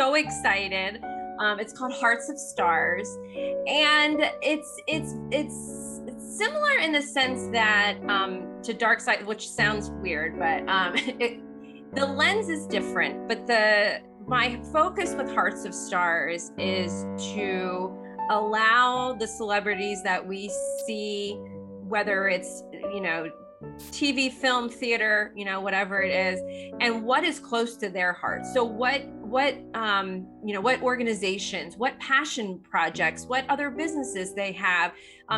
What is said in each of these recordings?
so excited. It's called Hearts of Stars, and it's similar in the sense that to Dark Side, which sounds weird, but the lens is different. But my focus with Hearts of Stars is to allow the celebrities that we see, whether it's TV, film, theater, whatever it is, and what is close to their heart. So what organizations, what passion projects, what other businesses they have,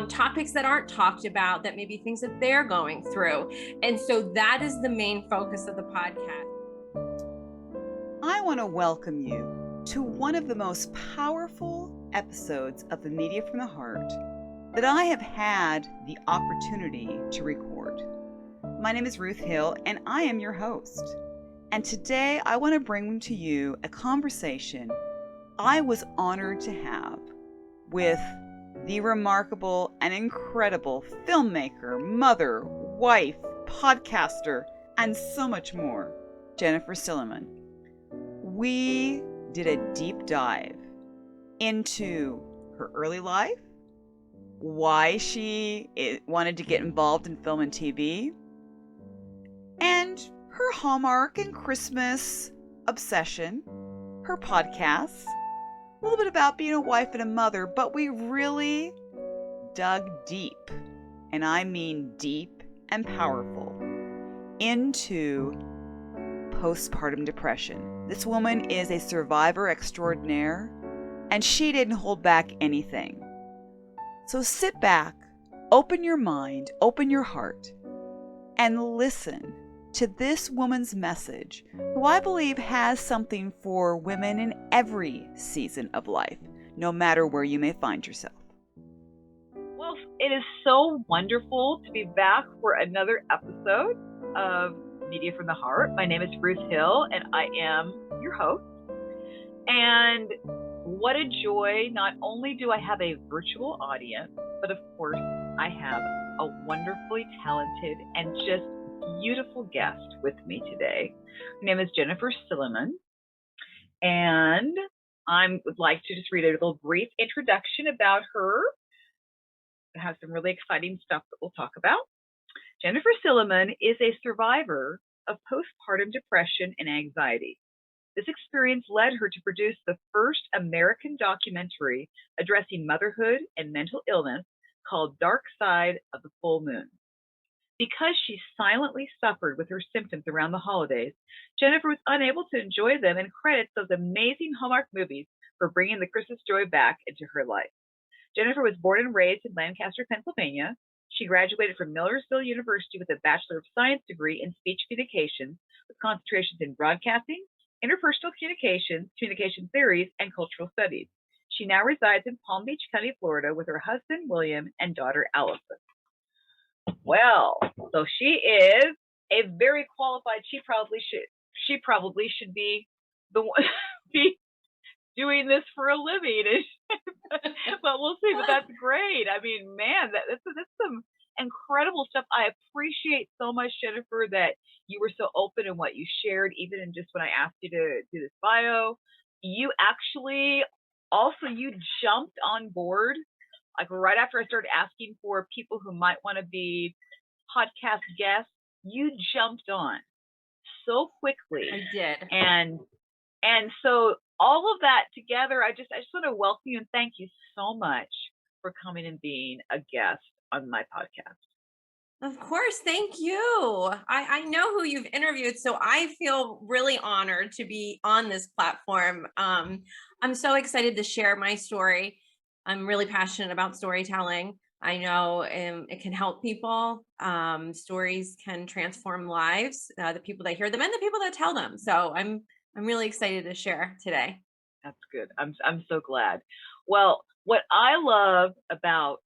topics that aren't talked about, that maybe things that they're going through. And so that is the main focus of the podcast. I want to welcome you to one of the most powerful episodes of the Media from the Heart that I have had the opportunity to record. My name is Ruth Hill, and I am your host. And today I want to bring to you a conversation I was honored to have with the remarkable and incredible filmmaker, mother, wife, podcaster, and so much more, Jennifer Silliman. We did a deep dive into her early life, why she wanted to get involved in film and TV, and her Hallmark and Christmas obsession, her podcasts, a little bit about being a wife and a mother, but we really dug deep, and I mean deep and powerful, into postpartum depression. This woman is a survivor extraordinaire, and she didn't hold back anything. So sit back, open your mind, open your heart, and listen to this woman's message, who I believe has something for women in every season of life, no matter where you may find yourself. Well, it is so wonderful to be back for another episode of Media from the Heart. My name is Ruth Hill, and I am your host. And what a joy. Not only do I have a virtual audience, but of course, I have a wonderfully talented and just beautiful guest with me today. Her name is Jennifer Silliman, and I would like to just read a little brief introduction about her. It has some really exciting stuff that we'll talk about. Jennifer Silliman is a survivor of postpartum depression and anxiety. This experience led her to produce the first American documentary addressing motherhood and mental illness called Dark Side of the Full Moon. Because she silently suffered with her symptoms around the holidays, Jennifer was unable to enjoy them and credits those amazing Hallmark movies for bringing the Christmas joy back into her life. Jennifer was born and raised in Lancaster, Pennsylvania. She graduated from Millersville University with a Bachelor of Science degree in speech communications with concentrations in broadcasting, interpersonal communications, communication theories, and cultural studies. She now resides in Palm Beach County, Florida, with her husband, William, and daughter, Allison. Well, so she is a very qualified. She probably should be the one be doing this for a living. But we'll see. But that's great. I mean, man, that's some incredible stuff. I appreciate so much, Jennifer, that you were so open in what you shared, even in just when I asked you to do this bio. You actually you jumped on board. Like right after I started asking for people who might want to be podcast guests, you jumped on so quickly. I did. And so all of that together, I just want to welcome you and thank you so much for coming and being a guest on my podcast. Of course. Thank you. I know who you've interviewed, so I feel really honored to be on this platform. I'm so excited to share my story. I'm really passionate about storytelling. I know it can help people. Stories can transform lives, the people that hear them and the people that tell them. So I'm really excited to share today. That's good. I'm so glad. Well, what I love about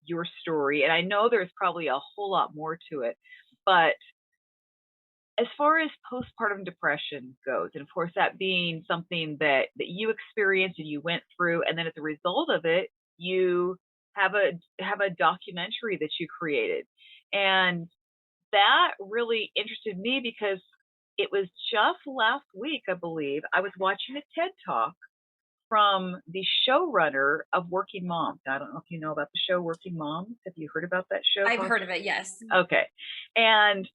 your story, and I know there's probably a whole lot more to it, but as far as postpartum depression goes, and of course that being something that you experienced and you went through, and then as a result of it, you have a documentary that you created. And that really interested me because it was just last week, I believe, I was watching a TED Talk from the showrunner of Working Moms. Now, I don't know if you know about the show Working Moms. Have you heard about that show? I've heard of it, yes. Okay. And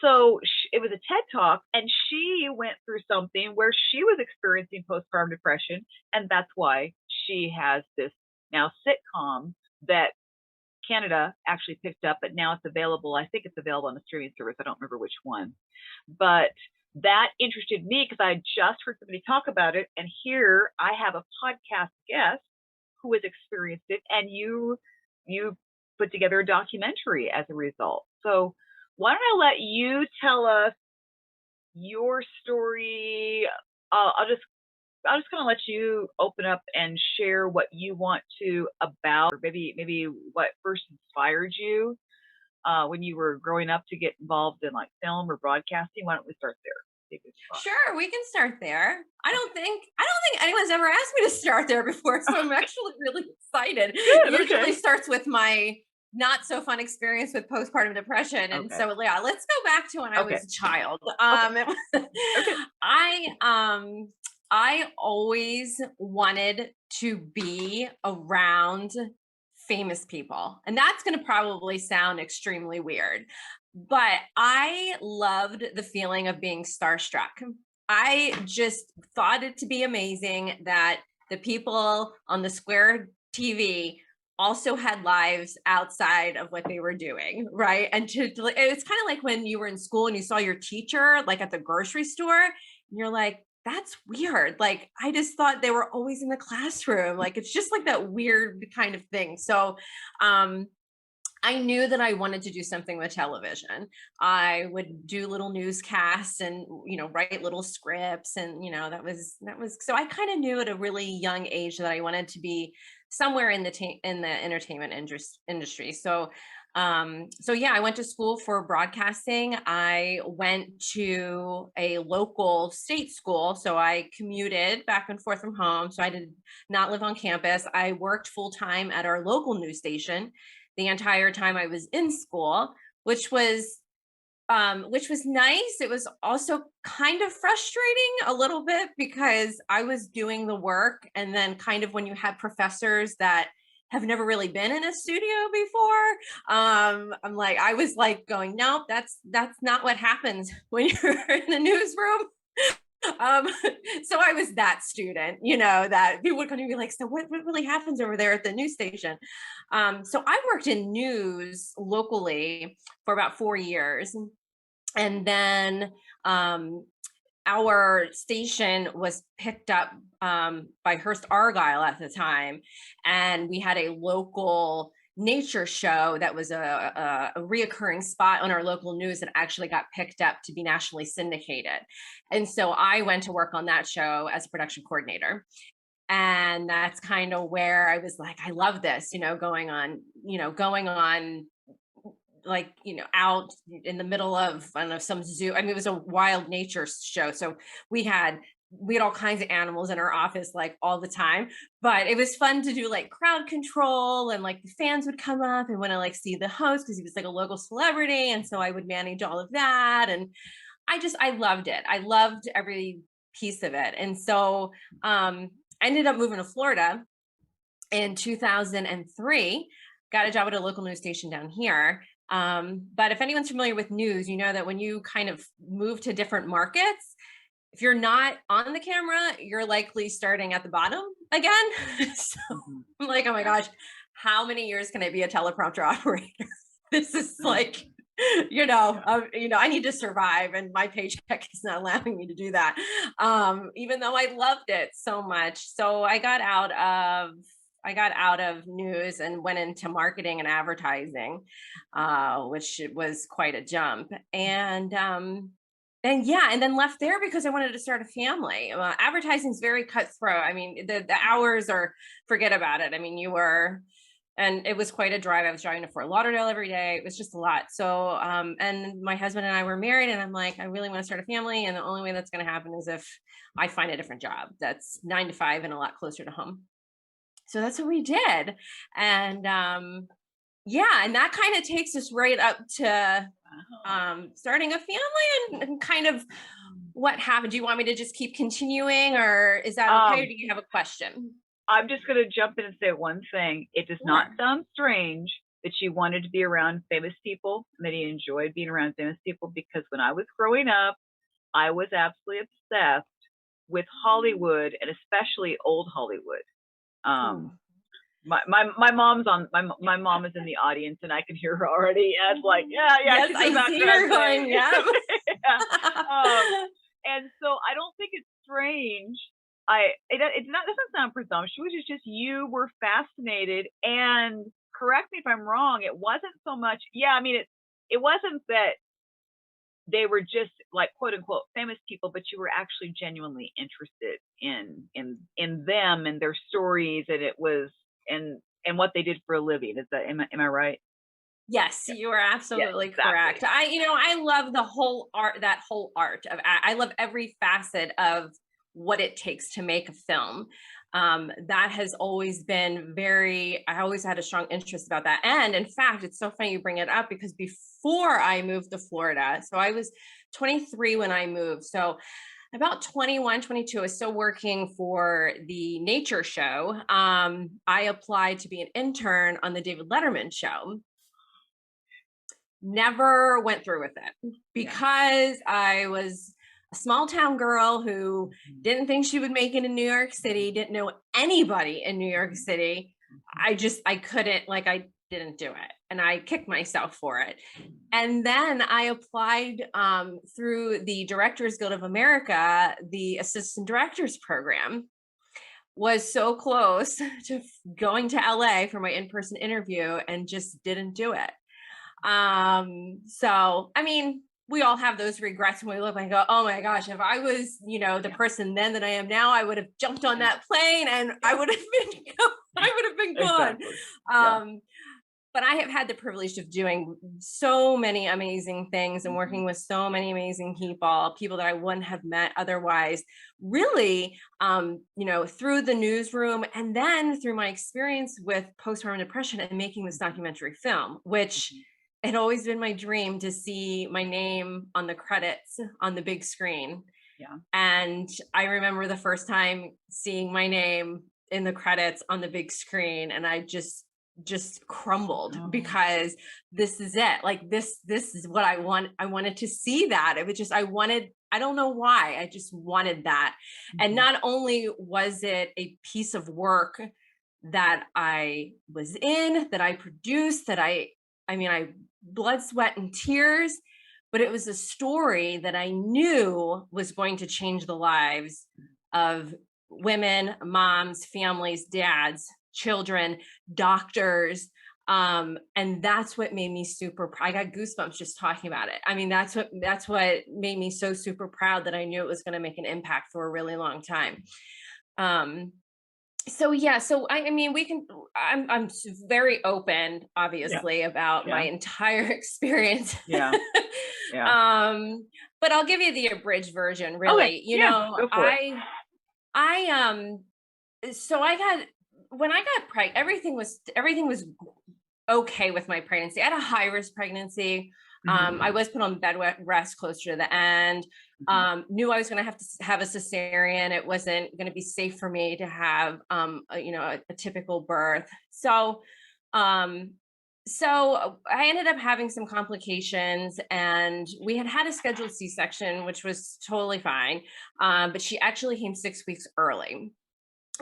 so it was a TED Talk, and she went through something where she was experiencing postpartum depression, and that's why she has this now sitcom that Canada actually picked up, but now it's available. I think it's available on the streaming service. I don't remember which one. But that interested me because I just heard somebody talk about it. And here I have a podcast guest who has experienced it, and you put together a documentary as a result. So why don't I let you tell us your story? I'll just kind of let you open up and share what you want to about, or maybe what first inspired you when you were growing up to get involved in like film or broadcasting. Why don't we start there? Sure, we can start there. I don't think anyone's ever asked me to start there before, so I'm actually really excited. Good, It usually okay. starts with my not so fun experience with postpartum depression, and Okay. so yeah, let's go back to when I Okay. was a child. Okay. I always wanted to be around famous people, and that's going to probably sound extremely weird, but I loved the feeling of being starstruck. I just thought it to be amazing that the people on the square TV also had lives outside of what they were doing, right? And it's kind of like when you were in school and you saw your teacher like at the grocery store, and you're like, that's weird. Like, I just thought they were always in the classroom. Like, it's just like that weird kind of thing. So, I knew that I wanted to do something with television. I would do little newscasts and, write little scripts. And, that was, so I kind of knew at a really young age that I wanted to be somewhere in the entertainment industry. So yeah, I went to school for broadcasting. I went to a local state school. So I commuted back and forth from home. So I did not live on campus. I worked full time at our local news station the entire time I was in school, which was nice. It was also kind of frustrating a little bit because I was doing the work, and then kind of when you have professors that have never really been in a studio before, I was like going, nope, that's not what happens when you're in a newsroom. Um, so I was that student, that people would come to be like, so what really happens over there at the news station? So I worked in news locally for about 4 years. And then our station was picked up by Hearst Argyle at the time. And we had a local nature show that was a reoccurring spot on our local news that actually got picked up to be nationally syndicated. And so I went to work on that show as a production coordinator. And that's kind of where I was like, I love this, going on like, out in the middle of, I don't know, some zoo. I mean, it was a wild nature show. So we had all kinds of animals in our office, like all the time, but it was fun to do like crowd control, and like the fans would come up and want to like see the host because he was like a local celebrity. And so I would manage all of that. And I loved it. I loved every piece of it. And so I ended up moving to Florida in 2003, got a job at a local news station down here. But if anyone's familiar with news, you know that when you kind of move to different markets, if you're not on the camera, you're likely starting at the bottom again. So I'm like, oh my gosh, how many years can I be a teleprompter operator? This is like, I need to survive, and my paycheck is not allowing me to do that. Even though I loved it so much. So I got out of news and went into marketing and advertising, which was quite a jump. And then left there because I wanted to start a family. Advertising is very cutthroat. I mean, the hours are, forget about it. I mean, and it was quite a drive. I was driving to Fort Lauderdale every day. It was just a lot. So, and my husband and I were married, and I'm like, I really want to start a family. And the only way that's going to happen is if I find a different job that's 9 to 5 and a lot closer to home. So that's what we did. And and that kind of takes us right up to starting a family and kind of what happened? Do you want me to just keep continuing, or is that okay? Or do you have a question? I'm just going to jump in and say one thing. It does not sound strange that you wanted to be around famous people and that you enjoyed being around famous people, because when I was growing up, I was absolutely obsessed with Hollywood, and especially old Hollywood. My mom's on my mom is in the audience, and I can hear her already as like, yes, she's I see her going, yeah. And so I don't think it's strange. It doesn't sound presumptuous. It's just you were fascinated, and correct me if I'm wrong, it wasn't so much, I mean, it wasn't that they were just like quote unquote famous people, but you were actually genuinely interested in them and their stories, and it was and what they did for a living. Am I right? Yes, you are absolutely correct. I love the whole art, that whole art of, I love every facet of what it takes to make a film. That has always been I always had a strong interest about that. And in fact, it's so funny you bring it up, because before I moved to Florida, so I was 23 when I moved. So about 21, 22, I was still working for the nature show. I applied to be an intern on the David Letterman show. Never went through with it because I was a small town girl who didn't think she would make it in New York City, didn't know anybody in New York City. I couldn't, I didn't do it. And I kicked myself for it. And then I applied through the Directors Guild of America, the assistant directors program. Was so close to going to LA for my in-person interview and just didn't do it. So, I mean, we all have those regrets when we look and go, oh my gosh, if I was, the person then that I am now, I would have jumped on that plane and I would have been gone. Exactly. But I have had the privilege of doing so many amazing things and working with so many amazing people that I wouldn't have met otherwise, really, through the newsroom, and then through my experience with postpartum depression and making this documentary film, which had always been my dream to see my name on the credits on the big screen. Yeah. And I remember the first time seeing my name in the credits on the big screen, and I just crumbled because this is it. Like this is what I want. I wanted to see that. It was just, I don't know why, I just wanted that. And not only was it a piece of work that I was in, that I produced, that I blood, sweat, and tears, but it was a story that I knew was going to change the lives of women, moms, families, dads, children, doctors. And that's what made me I got goosebumps just talking about it. I mean, that's what made me so super proud, that I knew it was going to make an impact for a really long time. So I'm very open, obviously, about my entire experience. But I'll give you the abridged version, really. Go for it. When I got pregnant, everything was okay with my pregnancy. I had a high risk pregnancy. I was put on bed rest closer to the end. Knew I was going to have a cesarean. It wasn't going to be safe for me to have, a typical birth. So I ended up having some complications, and we had a scheduled C-section, which was totally fine. But she actually came 6 weeks early.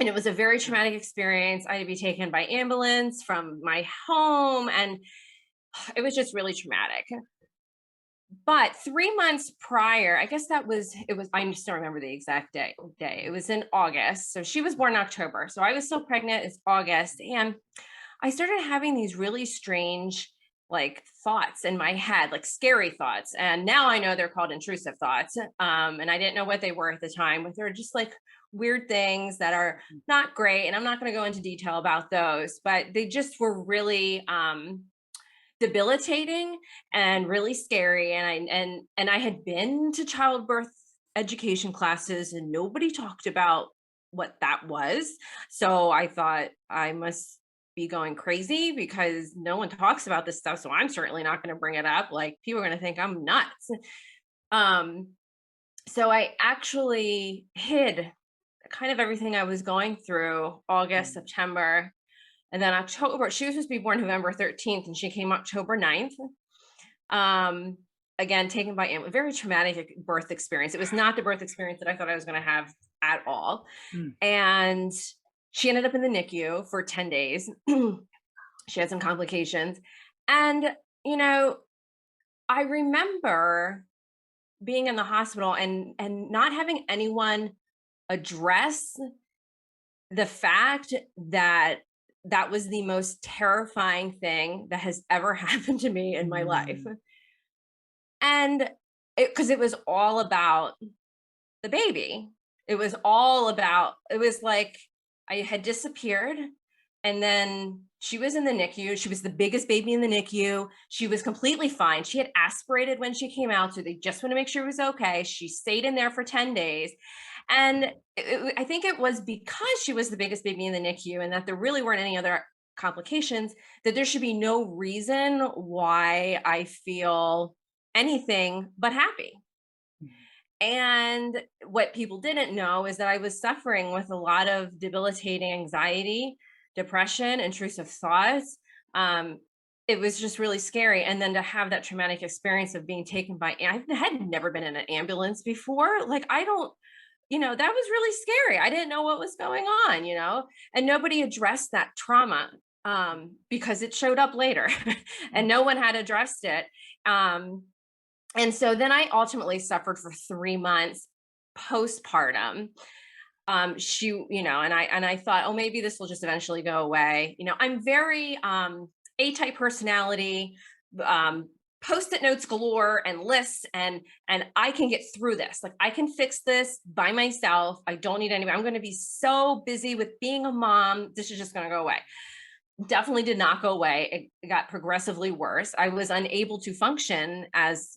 And it was a very traumatic experience. I had to be taken by ambulance from my home, and it was just really traumatic. But 3 months prior, I guess I still remember the exact day. It was in August. So she was born in October. So I was still pregnant. It's August. And I started having these really strange, thoughts in my head, scary thoughts. And now I know they're called intrusive thoughts. And I didn't know what they were at the time, but they're just weird things that are not great. And I'm not going to go into detail about those, but they just were really, debilitating and really scary. And I had been to childbirth education classes, and nobody talked about what that was. So I thought, I must be going crazy because no one talks about this stuff. So I'm certainly not going to bring it up. People are going to think I'm nuts. So I actually hid kind of everything I was going through August, September, and then October. She was supposed to be born November 13th, and she came October 9th. Um, Again, taken by very traumatic birth experience. It was not the birth experience that I thought I was going to have at all. Mm. And she ended up in the NICU for 10 days. She had some complications. And, you know, I remember being in the hospital and not having anyone address the fact that that was the most terrifying thing that has ever happened to me in my life. And because it was all about the baby. It was all about, it was like I had disappeared, and then she was in the NICU. She was the biggest baby in the NICU. She was completely fine. She had aspirated when she came out, so they just want to make sure it was okay. She stayed in there for 10 days. And I think it was because she was the biggest baby in the NICU and that there really weren't any other complications, that there should be no reason why I feel anything but happy. And what people didn't know is that I was suffering with a lot of debilitating anxiety, depression, intrusive thoughts. Um, it was just really scary. And then to have that traumatic experience of being taken by, I had never been in an ambulance before. Like, I don't, that was really scary. I didn't know what was going on, and nobody addressed that trauma because it showed up later and no one had addressed it. And so then I ultimately suffered for 3 months postpartum. And I thought, oh, maybe this will just eventually go away. I'm very A-type personality, post-it notes galore and lists, and I can get through this. Like, I can fix this by myself. I don't need anybody. I'm going to be so busy with being a mom. This is just going to go away. Definitely did not go away. It got progressively worse. I was unable to function as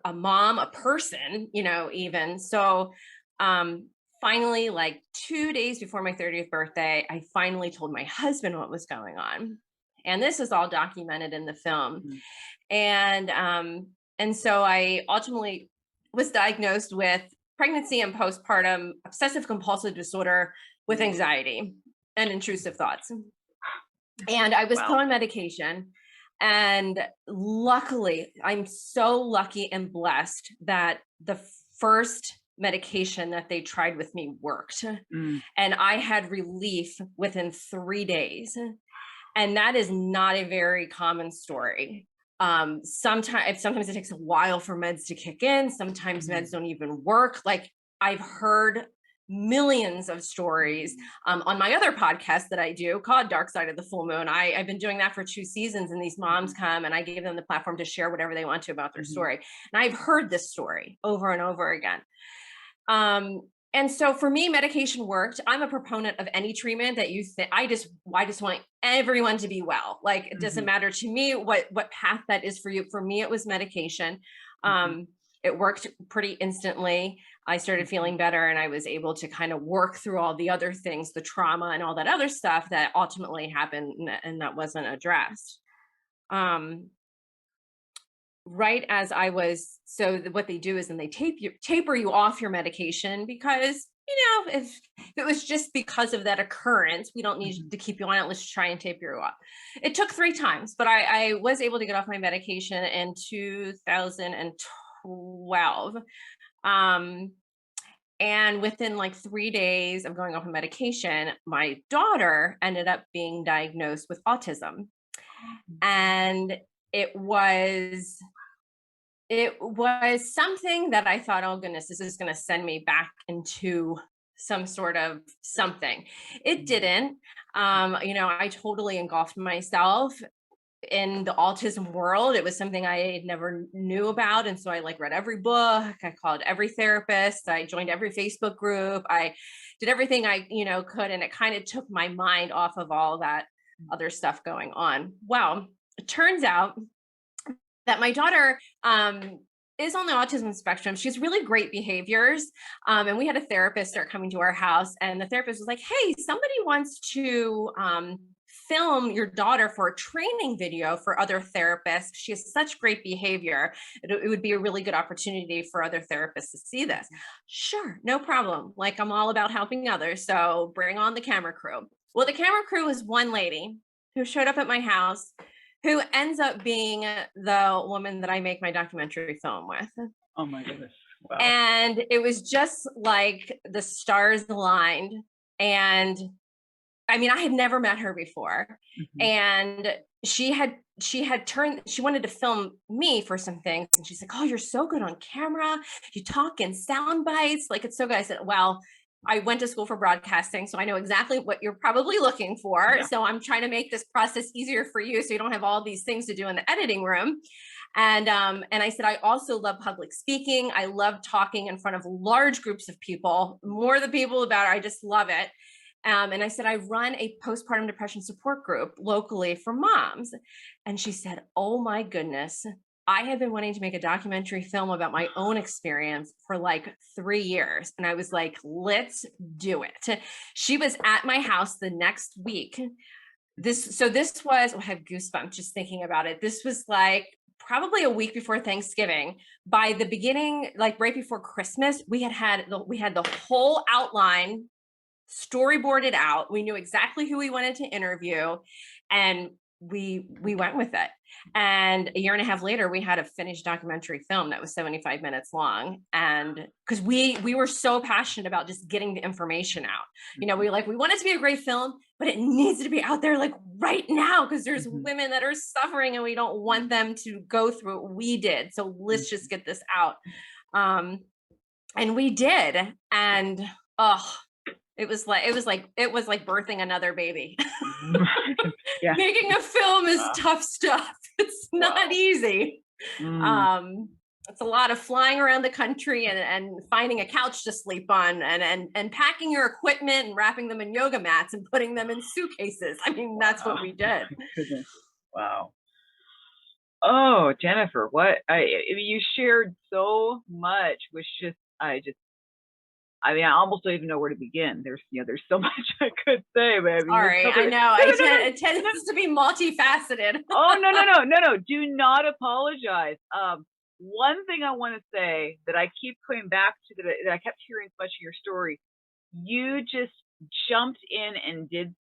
a mom, a person, even. So finally, like 2 days before my 30th birthday, I finally told my husband what was going on. And this is all documented in the film. And so I ultimately was diagnosed with pregnancy and postpartum obsessive compulsive disorder with anxiety and intrusive thoughts. And I was put on medication. And luckily, I'm so lucky and blessed that the first medication that they tried with me worked. And I had relief within 3 days. And that is not a very common story. Sometimes it takes a while for meds to kick in. Sometimes meds don't even work. Like, I've heard millions of stories on my other podcast that I do called Dark Side of the Full Moon. I've been doing that for 2 seasons, and these moms come and I give them the platform to share whatever they want to about their story. And I've heard this story over and over again. And so for me, medication worked. I'm a proponent of any treatment that you think. I just want everyone to be well. Like, it doesn't matter to me what path that is for you. For me, it was medication. It worked pretty instantly. I started feeling better, and I was able to kind of work through all the other things, the trauma and all that other stuff that ultimately happened and that wasn't addressed. Right as I was, so what they do is then they taper you off your medication, because, if it was just because of that occurrence, we don't need to keep you on it. Let's try and taper you off. It took 3 times, but I was able to get off my medication in 2012. And within like 3 days of going off of medication, my daughter ended up being diagnosed with autism. And it was something that I thought, oh goodness, this is going to send me back into some sort of something. It didn't. I totally engulfed myself in the autism world. It was something I never knew about. And so I read every book, I called every therapist, I joined every Facebook group, I did everything I, could. And it kind of took my mind off of all that other stuff going on. Well, it turns out that my daughter is on the autism spectrum. She has really great behaviors. And we had a therapist start coming to our house, and the therapist was like, hey, somebody wants to film your daughter for a training video for other therapists. She has such great behavior. It would be a really good opportunity for other therapists to see this. Sure, no problem. Like, I'm all about helping others. So bring on the camera crew. Well, the camera crew was one lady who showed up at my house who ends up being the woman that I make my documentary film with. Oh my goodness. Wow. And it was just like the stars aligned. And I mean, I had never met her before. Mm-hmm. And she wanted to film me for some things. And she's like, oh, you're so good on camera. You talk in sound bites. Like, it's so good. I said, well, I went to school for broadcasting, so I know exactly what you're probably looking for. Yeah. So I'm trying to make this process easier for you, so you don't have all these things to do in the editing room. And I said, I also love public speaking. I love talking in front of large groups of people. More the people, the better. I just love it. And I said, I run a postpartum depression support group locally for moms. And she said, oh my goodness, I had been wanting to make a documentary film about my own experience for like 3 years. And I was like, let's do it. She was at my house the next week. This was, I have goosebumps just thinking about it. This was like probably a week before Thanksgiving. By the beginning, like right before Christmas, we had the whole outline storyboarded out. We knew exactly who we wanted to interview, and we went with it. And a year and a half later, we had a finished documentary film that was 75 minutes long. And because we were so passionate about just getting the information out, we want it to be a great film, but it needs to be out there like right now, because there's women that are suffering and we don't want them to go through what we did. So let's just get this out. And we did. And it was like birthing another baby. Yeah. Making a film is tough stuff. It's not easy. It's a lot of flying around the country and finding a couch to sleep on and packing your equipment and wrapping them in yoga mats and putting them in suitcases. I mean, that's what we did. Goodness. Wow. Oh, Jennifer, you shared so much, which I almost don't even know where to begin. There's so much I could say, but sorry, I know. It tends to be multifaceted. Oh, no. Do not apologize. One thing I want to say that I keep coming back to, that I kept hearing so much of your story, you just jumped in and did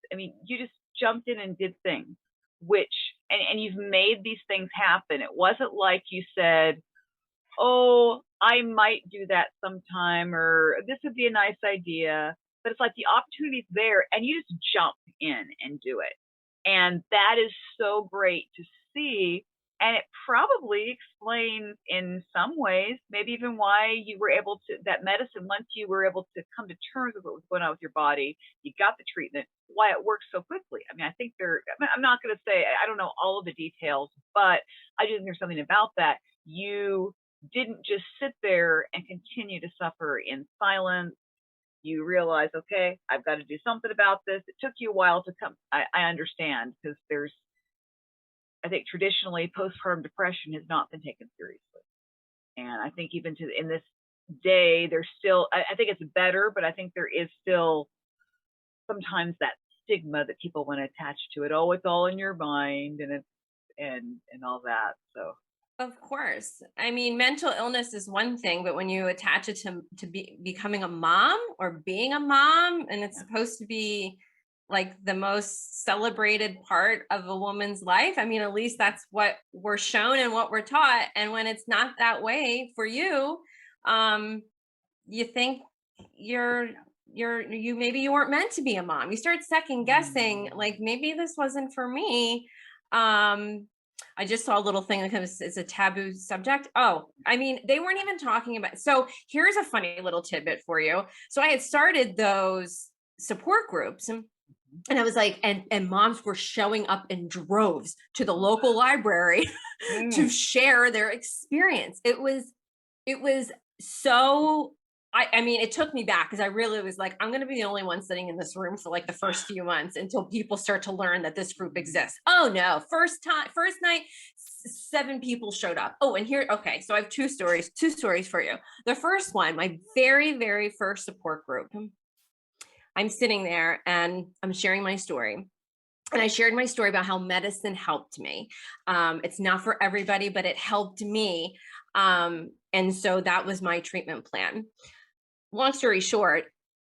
things, and you've made these things happen. It wasn't like you said, oh, I might do that sometime, or this would be a nice idea. But it's like the opportunity's there and you just jump in and do it. And that is so great to see. And it probably explains in some ways, maybe even why you were able to, that medicine, once you were able to come to terms with what was going on with your body, you got the treatment, why it works so quickly. I mean, I think I'm not going to say, I don't know all of the details, but I do think there's something about that. You didn't just sit there and continue to suffer in silence. You realize, okay, I've got to do something about this. It took you a while to come. I understand, because I think traditionally postpartum depression has not been taken seriously. And I think even in this day, there's still, I think it's better, but I think there is still sometimes that stigma that people want to attach to it. Oh, it's all in your mind and all that. So. Of course. I mean, mental illness is one thing, but when you attach it to becoming a mom or being a mom, and it's supposed to be like the most celebrated part of a woman's life. I mean, at least that's what we're shown and what we're taught. And when it's not that way for you, you think maybe you weren't meant to be a mom. You start second guessing, like maybe this wasn't for me. I just saw a little thing that it's a taboo subject. Oh, I mean, they weren't even talking about. So here's a funny little tidbit for you. So I had started those support groups, and I was like, and moms were showing up in droves to the local library to share their experience. It was so, I mean, it took me back, because I really was like, I'm going to be the only one sitting in this room for like the first few months until people start to learn that this group exists. Oh no, first night, 7 people showed up. Oh, and here, okay, so I have two stories for you. The first one, my very, very first support group, I'm sitting there and I'm sharing my story. And I shared my story about how medicine helped me. It's not for everybody, but it helped me. And so that was my treatment plan. Long story short,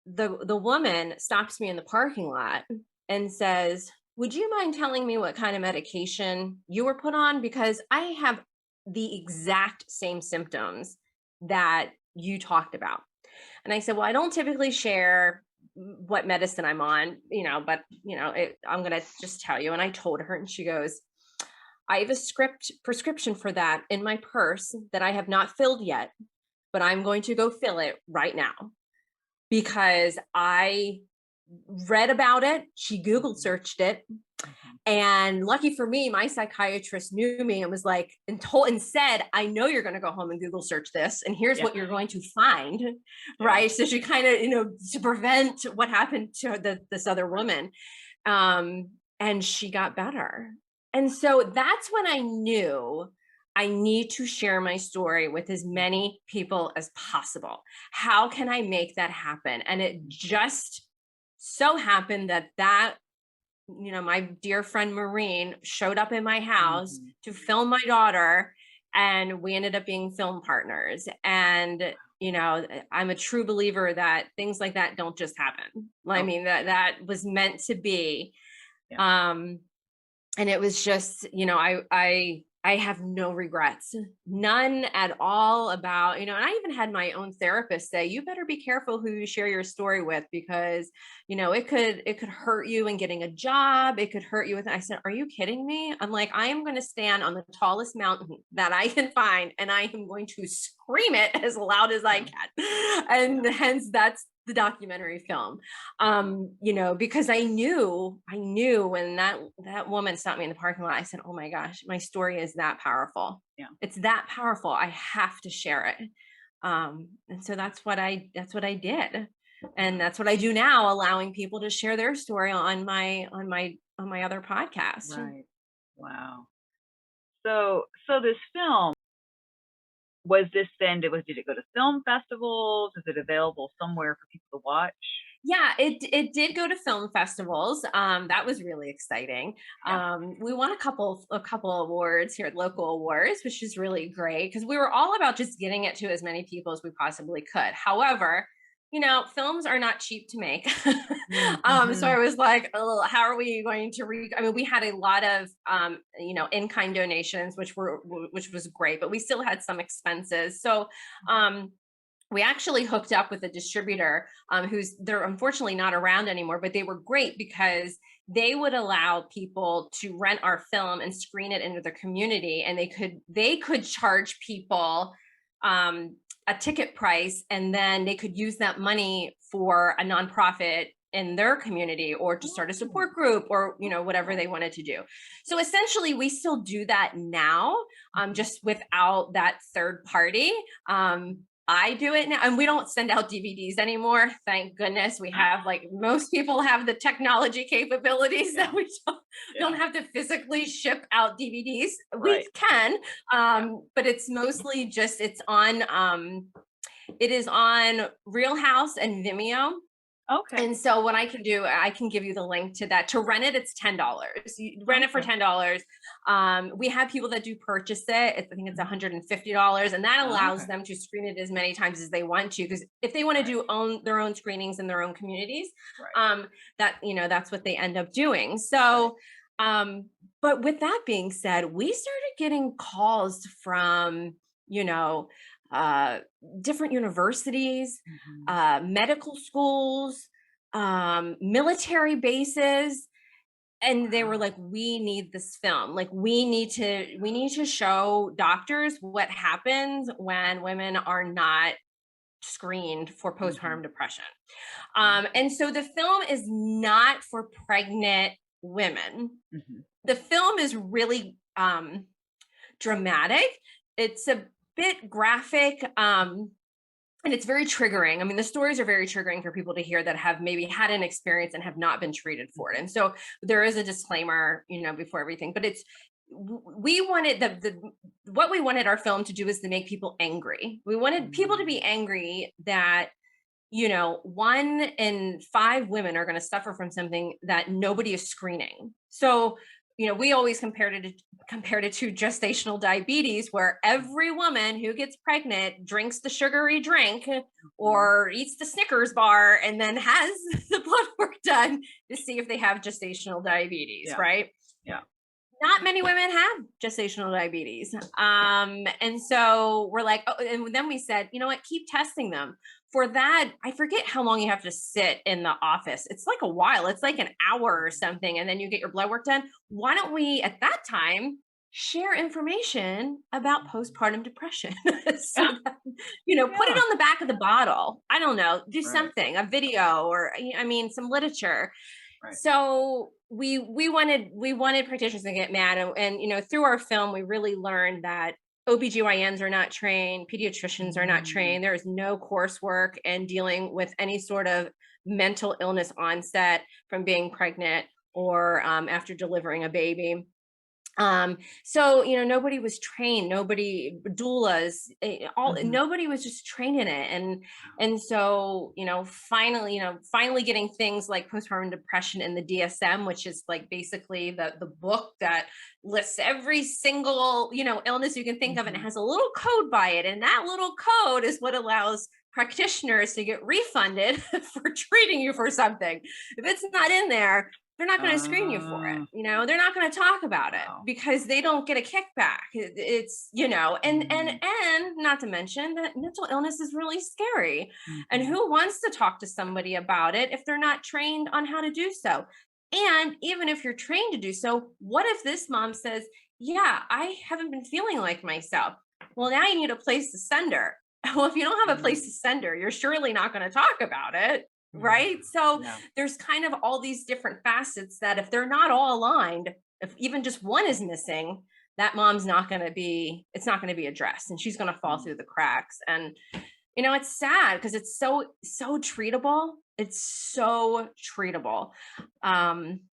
the woman stops me in the parking lot and says, "Would you mind telling me what kind of medication you were put on? Because I have the exact same symptoms that you talked about." And I said, "Well, I don't typically share what medicine I'm on, but I'm going to just tell you." And I told her, and she goes, "I have a prescription for that in my purse that I have not filled yet, but I'm going to go fill it right now because I read about it." She Google searched it. And lucky for me, my psychiatrist knew me and was like, and said, "I know you're going to go home and Google search this, and here's what you're going to find." Right. So she kind of, to prevent what happened to this other woman. And she got better. And so that's when I knew I need to share my story with as many people as possible. How can I make that happen? And it just so happened that my dear friend Maureen showed up in my house to film my daughter, and we ended up being film partners. And I'm a true believer that things like that don't just happen. I mean, that was meant to be. And it was just, I have no regrets, none at all about, and I even had my own therapist say, "You better be careful who you share your story with, because, it could hurt you in getting a job. It could hurt you with," I said, "Are you kidding me?" I'm like, "I am going to stand on the tallest mountain that I can find, and I am going to scream it as loud as I can." And hence that's the documentary film. Because I knew when that woman stopped me in the parking lot, I said, "Oh my gosh, my story is that powerful. Yeah. It's that powerful. I have to share it." And so that's what I did. And that's what I do now, allowing people to share their story on my other podcast. Right. Wow. So this film, was this then, did it go to film festivals? Is it available somewhere for people to watch? Yeah, it did go to film festivals. That was really exciting. We won a couple awards here at local awards, which is really great, because we were all about just getting it to as many people as we possibly could. However, films are not cheap to make. So I was like, "Oh, how are we going to we had a lot of in-kind donations, which was great, but we still had some expenses. So we actually hooked up with a distributor they're unfortunately not around anymore, but they were great because they would allow people to rent our film and screen it into their community, and they could charge people a ticket price, and then they could use that money for a nonprofit in their community, or to start a support group, or whatever they wanted to do. So essentially we still do that now, just without that third party. I do it now, and we don't send out DVDs anymore. Thank goodness. We have, like most people have, the technology capabilities that we don't have to physically ship out DVDs. We can, but it's mostly just, it is on Real House and Vimeo. Okay. And so what I can do, I can give you the link to that. To rent it, it's $10. You rent it for $10. We have people that do purchase it. I think it's $150, and that allows them to screen it as many times as they want to. Because if they want to do their own screenings in their own communities, that's what they end up doing. So, but with that being said, we started getting calls from, different universities, medical schools, military bases. And they were like, "We need this film. Like, we need to show doctors what happens when women are not screened for postpartum depression." And so the film is not for pregnant women. The film is really dramatic. It's a bit graphic, and it's very triggering. I mean, the stories are very triggering for people to hear that have maybe had an experience and have not been treated for it. And so there is a disclaimer, before everything. But we wanted what we wanted our film to do is to make people angry. We wanted people to be angry that 1 in 5 women are going to suffer from something that nobody is screening. So, we always compared it to gestational diabetes, where every woman who gets pregnant drinks the sugary drink or eats the Snickers bar and then has the blood work done to see if they have gestational diabetes, Yeah. right? Yeah. Not many women have gestational diabetes. And so we're like, oh, and then we said, you know what, keep testing them. For that, I forget how long you have to sit in the office. It's like a while, it's like an hour or something, and then you get your blood work done. Why don't we, at that time, share information about postpartum depression? So Yeah. that, put it Yeah. on the back of the bottle. I don't know, do Right. something, a video, or some literature. Right. So we wanted practitioners to get mad, and through our film we really learned that OBGYNs are not trained, pediatricians are not Mm. trained. There is no coursework in dealing with any sort of mental illness onset from being pregnant or after delivering a baby. So nobody was trained, nobody, doulas, Mhm. nobody was just trained in it. And so finally getting things like postpartum depression in the DSM, which is like basically the book that lists every single illness you can think of, and it Mhm. has a little code by it, and that little code is what allows practitioners to get refunded for treating you for something. If it's not in there, they're not going to screen you for it. Uh, They're not going to talk about it wow. because they don't get a kickback. It's, Mm. and not to mention that mental illness is really scary. And Mhm. who wants to talk to somebody about it if they're not trained on how to do so? And even if you're trained to do so, what if this mom says, "Yeah, I haven't been feeling like myself." Well, now you need a place to send her. Well, if you don't have a Mm. place to send her, you're surely not going to talk about it, Mhm. right? So Yeah. there's kind of all these different facets that if they're not all aligned, if even just one is missing, that mom's not going to be, it's not going to be addressed, and she's going to fall Mm. through the cracks. And it's sad because it's so treatable. It's so treatable. Um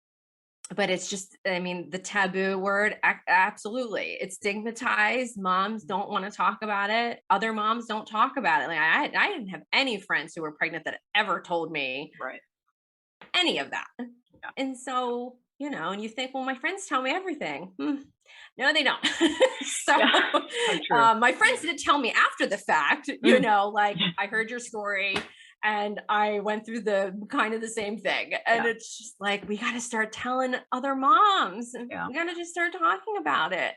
but it's just, I mean, the taboo word, absolutely, it's stigmatized. Moms don't want to talk about it, other moms don't talk about it. Like I didn't have any friends who were pregnant that ever told me Right. any of that. Yeah. And so, and you think, well, my friends tell me everything. No, they don't. So, Yeah. So true. my friends didn't tell me after the fact, Mm. like, I heard your story and I went through the kind of the same thing. And Yeah. it's just like, we got to start telling other moms. Yeah. We got to just start talking about it,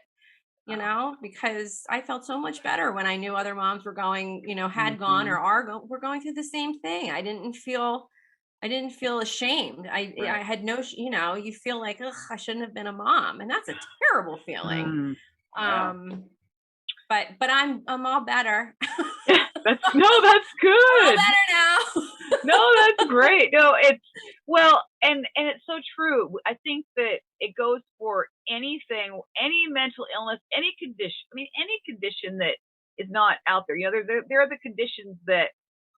Wow. because I felt so much better when I knew other moms were going, had gone or Mhm. were going through the same thing. I didn't feel ashamed. I Right. had no, you feel like, ugh, I shouldn't have been a mom, and that's a terrible feeling. Mm. Yeah. Um, but I'm all better. That's I'm all good. better now. No, that's great. No, it's well, and it's so true. I think that it goes for anything, any mental illness, any condition. I mean, any condition that is not out there. There are the conditions that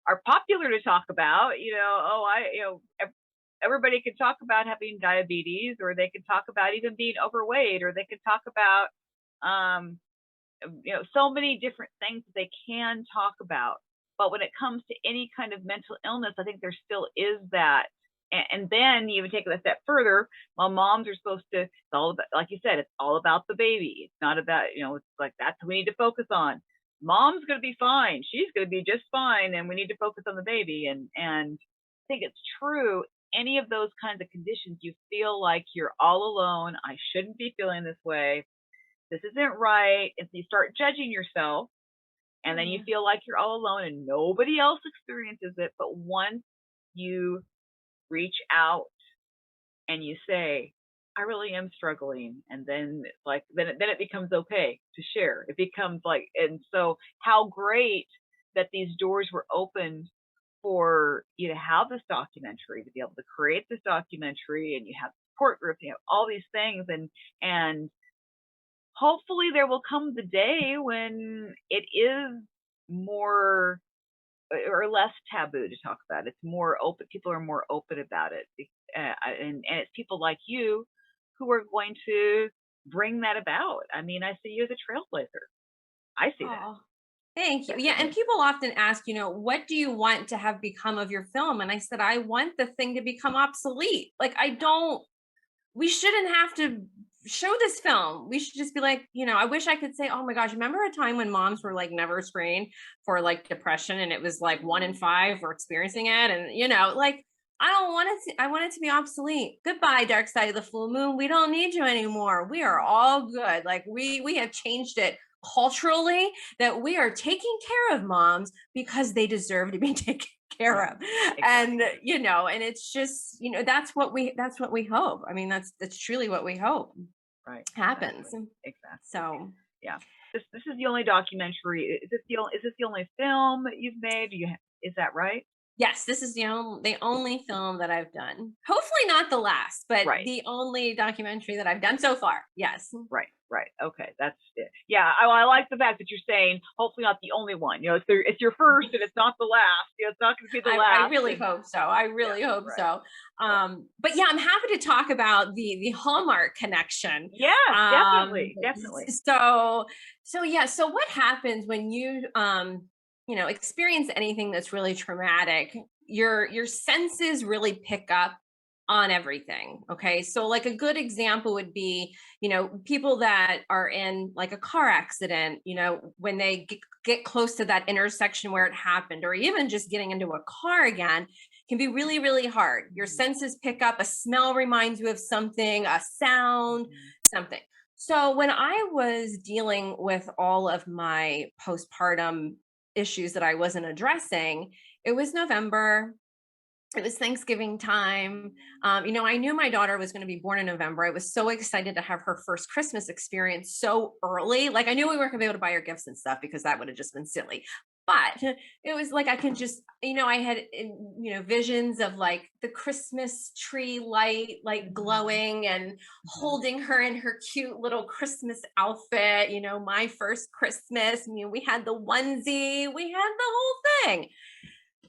are popular to talk about. Oh, everybody can talk about having diabetes, or they can talk about even being overweight, or they can talk about um, so many different things that they can talk about. But when it comes to any kind of mental illness, I think there still is that. And then you even take it a step further. While moms are supposed to, it's all about, like you said, it's all about the baby. It's not about, it's like that's what we need to focus on. Mom's going to be fine. She's going to be just fine. And we need to focus on the baby. And I think it's true. Any of those kinds of conditions, you feel like you're all alone. I shouldn't be feeling this way. This isn't right. And so you start judging yourself, and then you Mm. feel like you're all alone and nobody else experiences it. But once you reach out and you say, I really am struggling, and then it's like then it becomes okay to share. It becomes like, and so how great that these doors were opened for you to have this documentary, to be able to create this documentary, and you have support groups, all these things, and hopefully there will come the day when it is more or less taboo to talk about. It's more open. People are more open about it. And it's people like you who are going to bring that about. I mean, I see you as a trailblazer. I see that. Oh, Thank you. Yeah. And Definitely. people often ask, what do you want to have become of your film? And I said, I want the thing to become obsolete. Like, we shouldn't have to show this film. We should just be like, I wish I could say, oh my gosh, remember a time when moms were like never screened for like depression and it was like 1 in 5 were experiencing it. And, like, I don't want it to, I want it to be obsolete. Goodbye, dark side of the full moon. We don't need you anymore. We are all good. Like we have changed it culturally that we are taking care of moms because they deserve to be taken care of. And Exactly. and it's just that's what we hope. I mean, that's truly what we hope Right. happens. Exactly. Exactly. So Yeah. This is the only documentary. Is this the only film that you've made? Is that right? yes, this is the only film that I've done. Hopefully not the last, but Right. the only documentary that I've done so far. Yes. Right. Right. Okay. That's it. Yeah. I like the fact that you're saying hopefully not the only one. It's your first and it's not the last. It's not going to be the I last. really And hope so. I yeah. really hope Right. so. Right. But yeah, I'm happy to talk about the Hallmark connection. Yes. Um, Definitely. Definitely. so yeah. So what happens when you experience anything that's really traumatic? Your senses really pick up on everything. Okay, so like a good example would be people that are in like a car accident, when they get close to that intersection where it happened, or even just getting into a car again can be really, really hard. Your Mhm. senses pick up, a smell reminds you of something, a sound, Mhm. something. So when I was dealing with all of my postpartum issues that I wasn't addressing, it was November. It was Thanksgiving time. I knew my daughter was going to be born in November. I was so excited to have her first Christmas experience so early. Like I knew we weren't going to be able to buy her gifts and stuff because that would have just been silly. But it was like I can just, I had, visions of like the Christmas tree light, like Mhm. glowing and Mhm. holding her in her cute little Christmas outfit. My first Christmas. I mean, we had the onesie, we had the whole thing.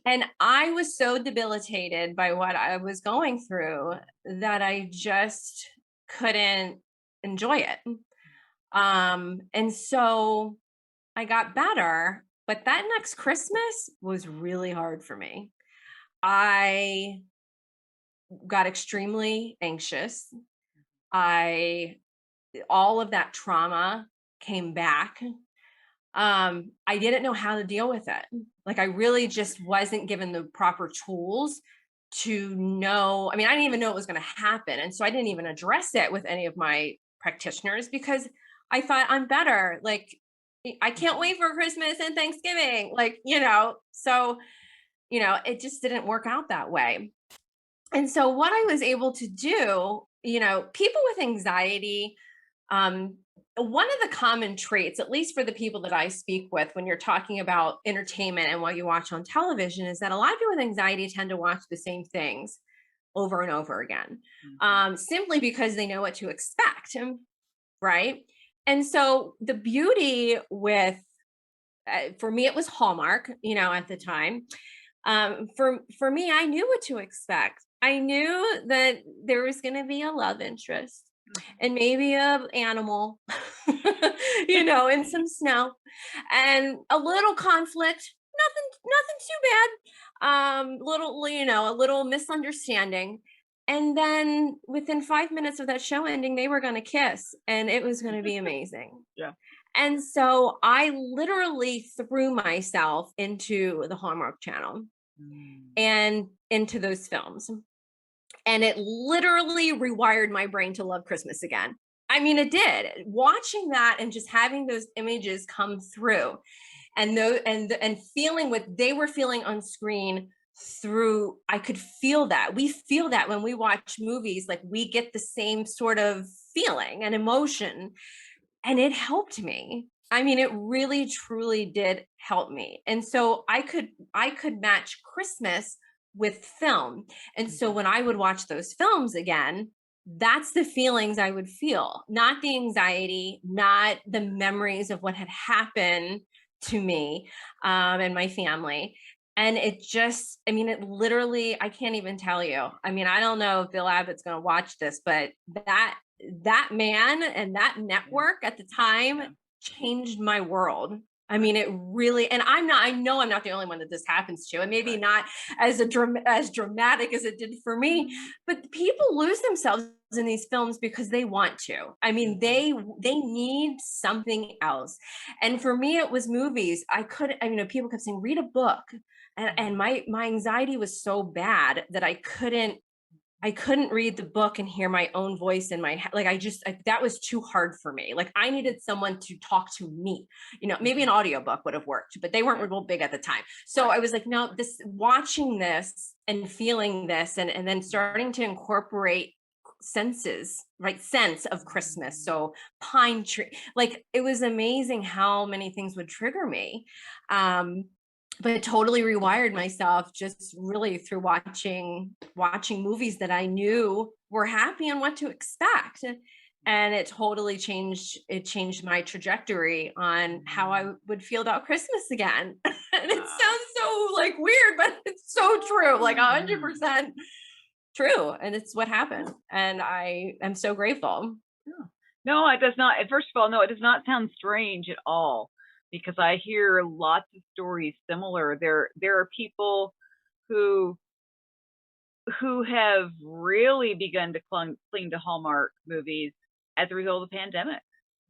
And I was so debilitated by what I was going through that I just couldn't enjoy it. And so I got better, but that next Christmas was really hard for me. I got extremely anxious. I All of that trauma came back. I didn't know how to deal with it. Like I really just wasn't given the proper tools to know. I mean, I didn't even know it was going to happen. And so I didn't even address it with any of my practitioners because I thought I'm better. Like I can't Mhm. wait for Christmas and Thanksgiving. Like, so, it just didn't work out that way. And so what I was able to do, people with anxiety, um, one of the common traits, at least for the people that I speak with, when you're talking about entertainment and what you watch on television, is that a lot of people with anxiety tend to watch the same things over and over again, Mhm. simply because they know what to expect, right? And so the beauty with, for me, it was Hallmark, at the time. For me, I knew what to expect. I knew that there was going to be a love interest Mhm. and maybe a animal, and some snow and a little conflict. Nothing too bad. A little misunderstanding. And then within 5 minutes of that show ending, they were going to kiss and it was going to be amazing. Yeah. And so I literally threw myself into the Hallmark Channel Mm. and into those films. And it literally rewired my brain to love Christmas again. I mean, it did. Watching that and just having those images come through and feeling what they were feeling on screen through, I could feel that. We feel that when we watch movies, like we get the same sort of feeling and emotion, and it helped me. I mean, it really truly did help me. And so I could match Christmas with film. And so Mhm. when I would watch those films again, that's the feelings I would feel, not the anxiety, not the memories of what had happened to me, and my family. And it just, I mean, it literally, I can't even tell you. I mean, I don't know if Bill Abbott's going to watch this, but that man and that Yeah. network at the time Yeah. changed my world. I mean, it really, and I know I'm not the only one that this happens to, and maybe Right. not as dramatic as it did for me, Mhm. but people lose themselves in these films because they want to. I mean, Mhm. they need something else. And for me, it was movies. I couldn't, I mean, people kept saying, read a book. And Mhm. my anxiety was so bad that I couldn't read the book and hear my own voice in my head. Like that was too hard for me. Like I needed someone to talk to me. Maybe an Mhm. audiobook would have worked, but they weren't Right. real big at the time. So Right. I was like, no, this watching this and feeling this and then Mhm. starting to incorporate senses, right? Sense of Christmas. Mhm. So pine tree, like it was amazing how many things would trigger me. Um, but it totally rewired myself just really through watching movies that I knew were happy and what to expect. And it changed my trajectory on how Mhm. I would feel about Christmas again. And it Wow. sounds so like weird, but it's so true, like Mhm. 100% true. And it's what happened. And I am so grateful. Yeah. No, it does not. First of all, no, it does not sound strange at all because I hear lots of stories similar. There are people who have really begun to cling to Hallmark movies as a result of the pandemic.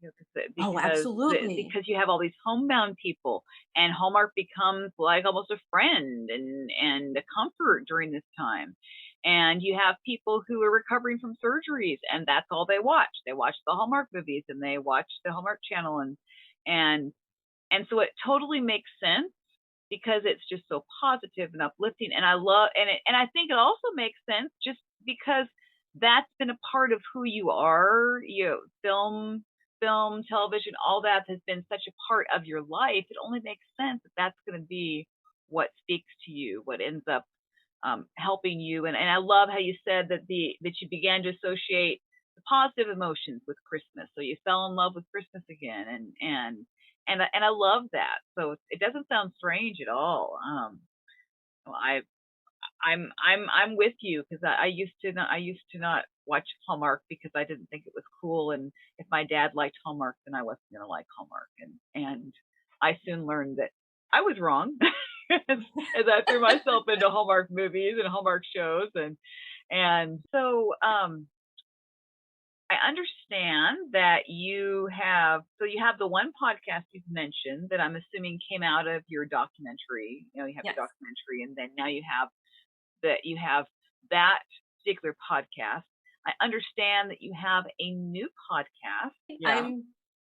You know, Oh, because absolutely. because you have all these homebound people, and Hallmark becomes like almost a friend and a comfort during this time. And you have people who are recovering from surgeries, and that's all they watch. They watch the Hallmark movies, and they watch the Hallmark Channel, and and so it totally makes sense because it's just so positive and uplifting. And I love, and I think it also makes sense just because that's been a part of who you are. Film, television, all that has been such a part of your life. It only makes sense that that's going to be what speaks to you, what ends up helping you. And I love how you said that you began to associate the positive emotions with Christmas. So you fell in love with Christmas again, and I love that. So it doesn't sound strange at all. I I'm with you because I used to not watch Hallmark because I didn't think it was cool, and if my dad liked Hallmark, then I wasn't gonna like Hallmark, and I soon learned that I was wrong as I threw myself into Hallmark movies and Hallmark shows, and so I understand that you have the one podcast you've mentioned that I'm assuming came out of your documentary. You know, you have your Yes. documentary, and then now you have that particular podcast. I understand that you have a new podcast. Yeah. I'm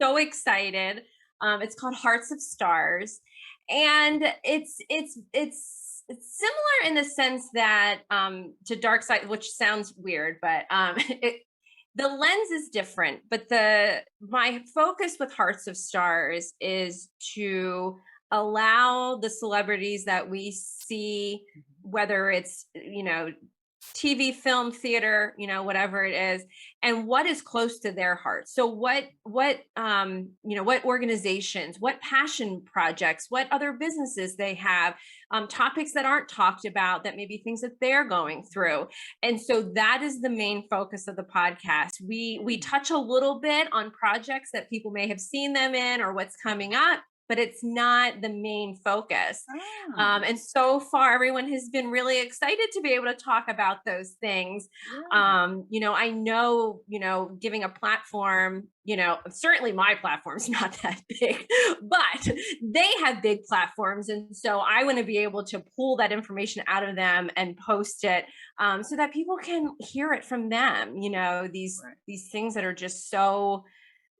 so excited. It's called Hearts of Stars, and it's similar in the sense that to Dark Side, which sounds weird, but the lens is different. But the my focus with Hearts of Stars is to allow the celebrities that we see, Mhm. whether it's TV, film, theater, whatever it is, and what is close to their heart. So what organizations, what passion projects, what other businesses they have, topics that aren't talked about, that maybe things that they're going through. And so that is the main focus of the podcast. We touch a little bit on projects that people may have seen them in or what's coming up, but it's not the main focus. Ah, And so far, everyone has been really excited to be able to talk about those things. yeah. I know, giving a platform, certainly my platform's not that big, but they have big platforms. And so I want to be able to pull that information out of them and post it, so that people can hear it from them, Right. these things that are just so,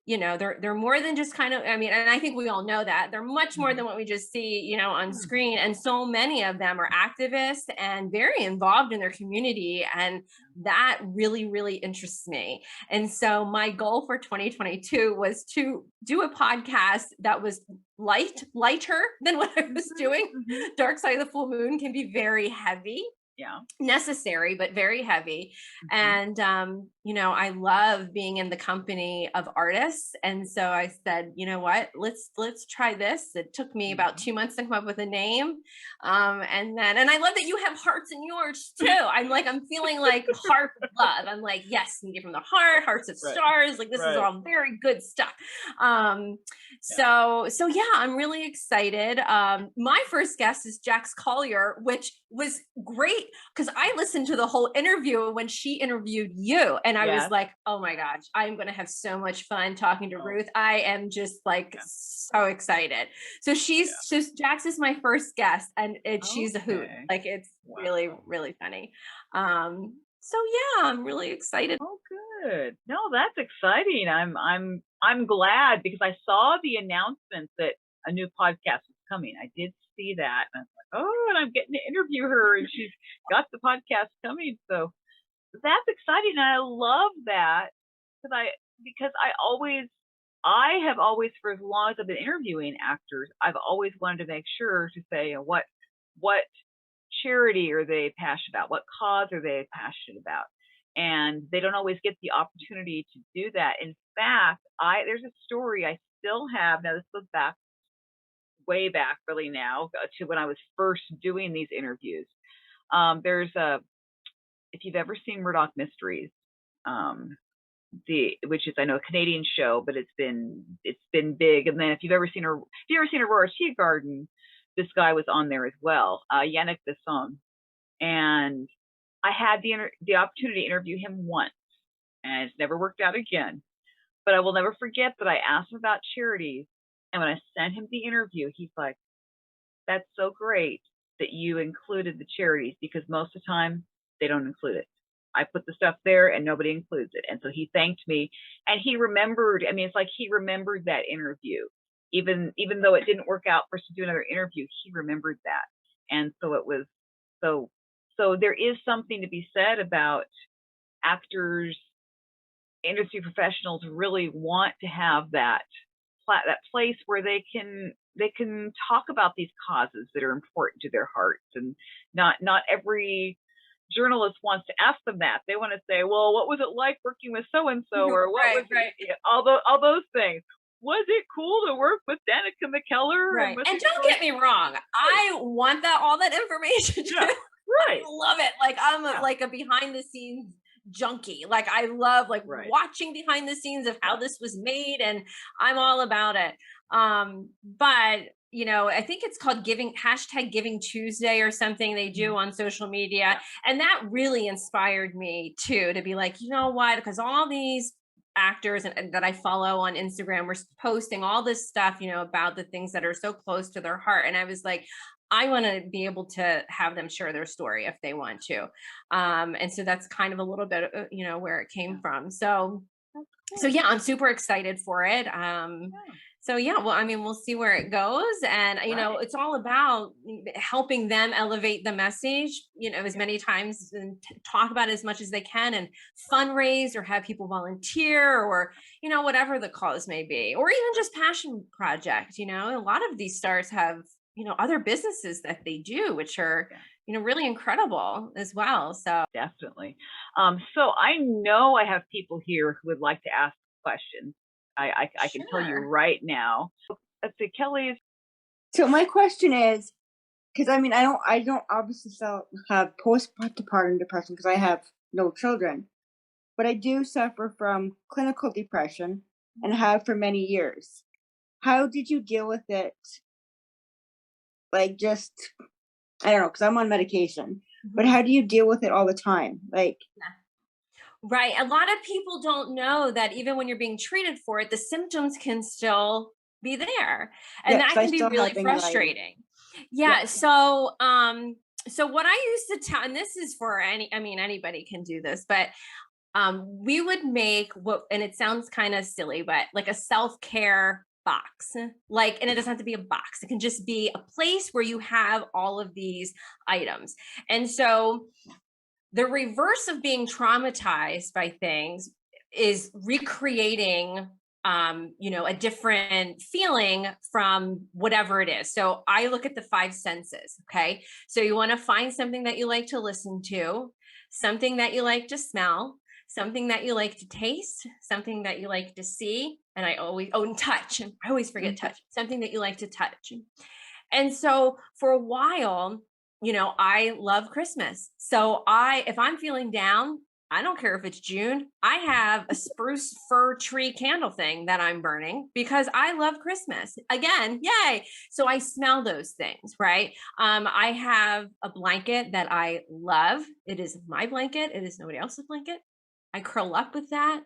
they're more than just kind of, I mean, and I think we all know that they're much more Mhm. than what we just see, on Yeah. screen. And so many of them are activists and very involved in their community. And that really, really interests me. And so my goal for 2022 was to do a podcast that was lighter than what I was Mhm. doing. Mhm. Dark Side of the Full Moon can be very heavy, Yeah. necessary but very heavy. Mhm. And I love being in the company of artists. And so I said, you know what, let's try this. It took me about 2 months to come up with a name. And I love that you have hearts in yours too. I'm feeling like heart love. I'm like, yes, Media from the Heart, Hearts of Right. Stars. Like this is Right. all very good stuff. So yeah, I'm really excited. My first guest is Jax Collier, which was great because I listened to the whole interview when she interviewed you, and I was Yes. like, oh my gosh, I'm going to have so much fun talking to Ruth. I am just like so excited. So Jax is my first guest, and she's a hoot. Okay. Like it's Wow. really, really funny. So yeah, I'm really excited. Oh, good. No, that's exciting. I'm glad because I saw the announcement that a new podcast was coming. I did see that, and I was like, oh, and I'm getting to interview her, and she's got the podcast coming. So that's exciting, and I love that because I have always, for as long as I've been interviewing actors, I've always wanted to make sure to say what charity are they passionate about, what cause are they passionate about, and they don't always get the opportunity to do that. In fact, there's a story I still have. Now this goes back way back really now to when I was first doing these interviews. If you've ever seen Murdoch Mysteries, which is, I know, a Canadian show, but it's been big. And then if you've ever seen Aurora Teagarden, this guy was on there as well, Yannick Besson. And I had the opportunity to interview him once, and it's never worked out again. But I will never forget that I asked him about charities, and when I sent him the interview, he's like, "That's so great that you included the charities, because most of the time they don't include it. I put the stuff there and nobody includes it." And so he thanked me, and he remembered. I mean, it's like he remembered that interview, even though it didn't work out for us to do another interview. He remembered that, and so it was so. So there is something to be said about actors, industry professionals really want to have that place where they can talk about these causes that are important to their hearts, and not every journalist wants to ask them that. They want to say, well, what was it like working with so and so, or what was it, all those things. Was it cool to work with Danica McKellar? Right. And don't get me wrong, I want all that information too. Yeah. Right. I love it. Like I'm like a behind the scenes junkie. Like I love watching behind the scenes of how this was made, and I'm all about it. But I think it's called #Giving Tuesday or something they do on social media. And that really inspired me too, to be like, you know what, because all these actors and that I follow on Instagram were posting all this stuff, about the things that are so close to their heart. And I was like, I want to be able to have them share their story if they want to. And so that's kind of a little bit, where it came from. So yeah, I'm super excited for it. So yeah, well, I mean, we'll see where it goes. And, it's all about helping them elevate the message, as many times, and talk about it as much as they can, and fundraise or have people volunteer, or, whatever the cause may be, or even just passion project. A lot of these stars have, other businesses that they do, which are, really incredible as well. So definitely. So I know I have people here who would like to ask questions. I can tell you right now. Let's see, Kelly. So my question is, because I mean, I don't obviously have postpartum depression because I have no children, but I do suffer from clinical depression and have for many years. How did you deal with it? Like, just, I don't know, because I'm on medication, but how do you deal with it all the time? Like, right. A lot of people don't know that even when you're being treated for it, the symptoms can still be there. And that can be really frustrating. Yeah. So, so what I used to tell, and this is for anybody can do this, but we would make and it sounds kind of silly, but like a self-care box, and it doesn't have to be a box. It can just be a place where you have all of these items. And so the reverse of being traumatized by things is recreating, a different feeling from whatever it is. So I look at the 5 senses. Okay. So you want to find something that you like to listen to, something that you like to smell, something that you like to taste, something that you like to see, and and touch. I always forget Mhm. touch. Something that you like to touch. And so for a while, I love Christmas. So if I'm feeling down, I don't care if it's June. I have a spruce fir tree candle thing that I'm burning because I love Christmas. Again, yay. So I smell those things, right? I have a blanket that I love. It is my blanket. It is nobody else's blanket. I curl up with that.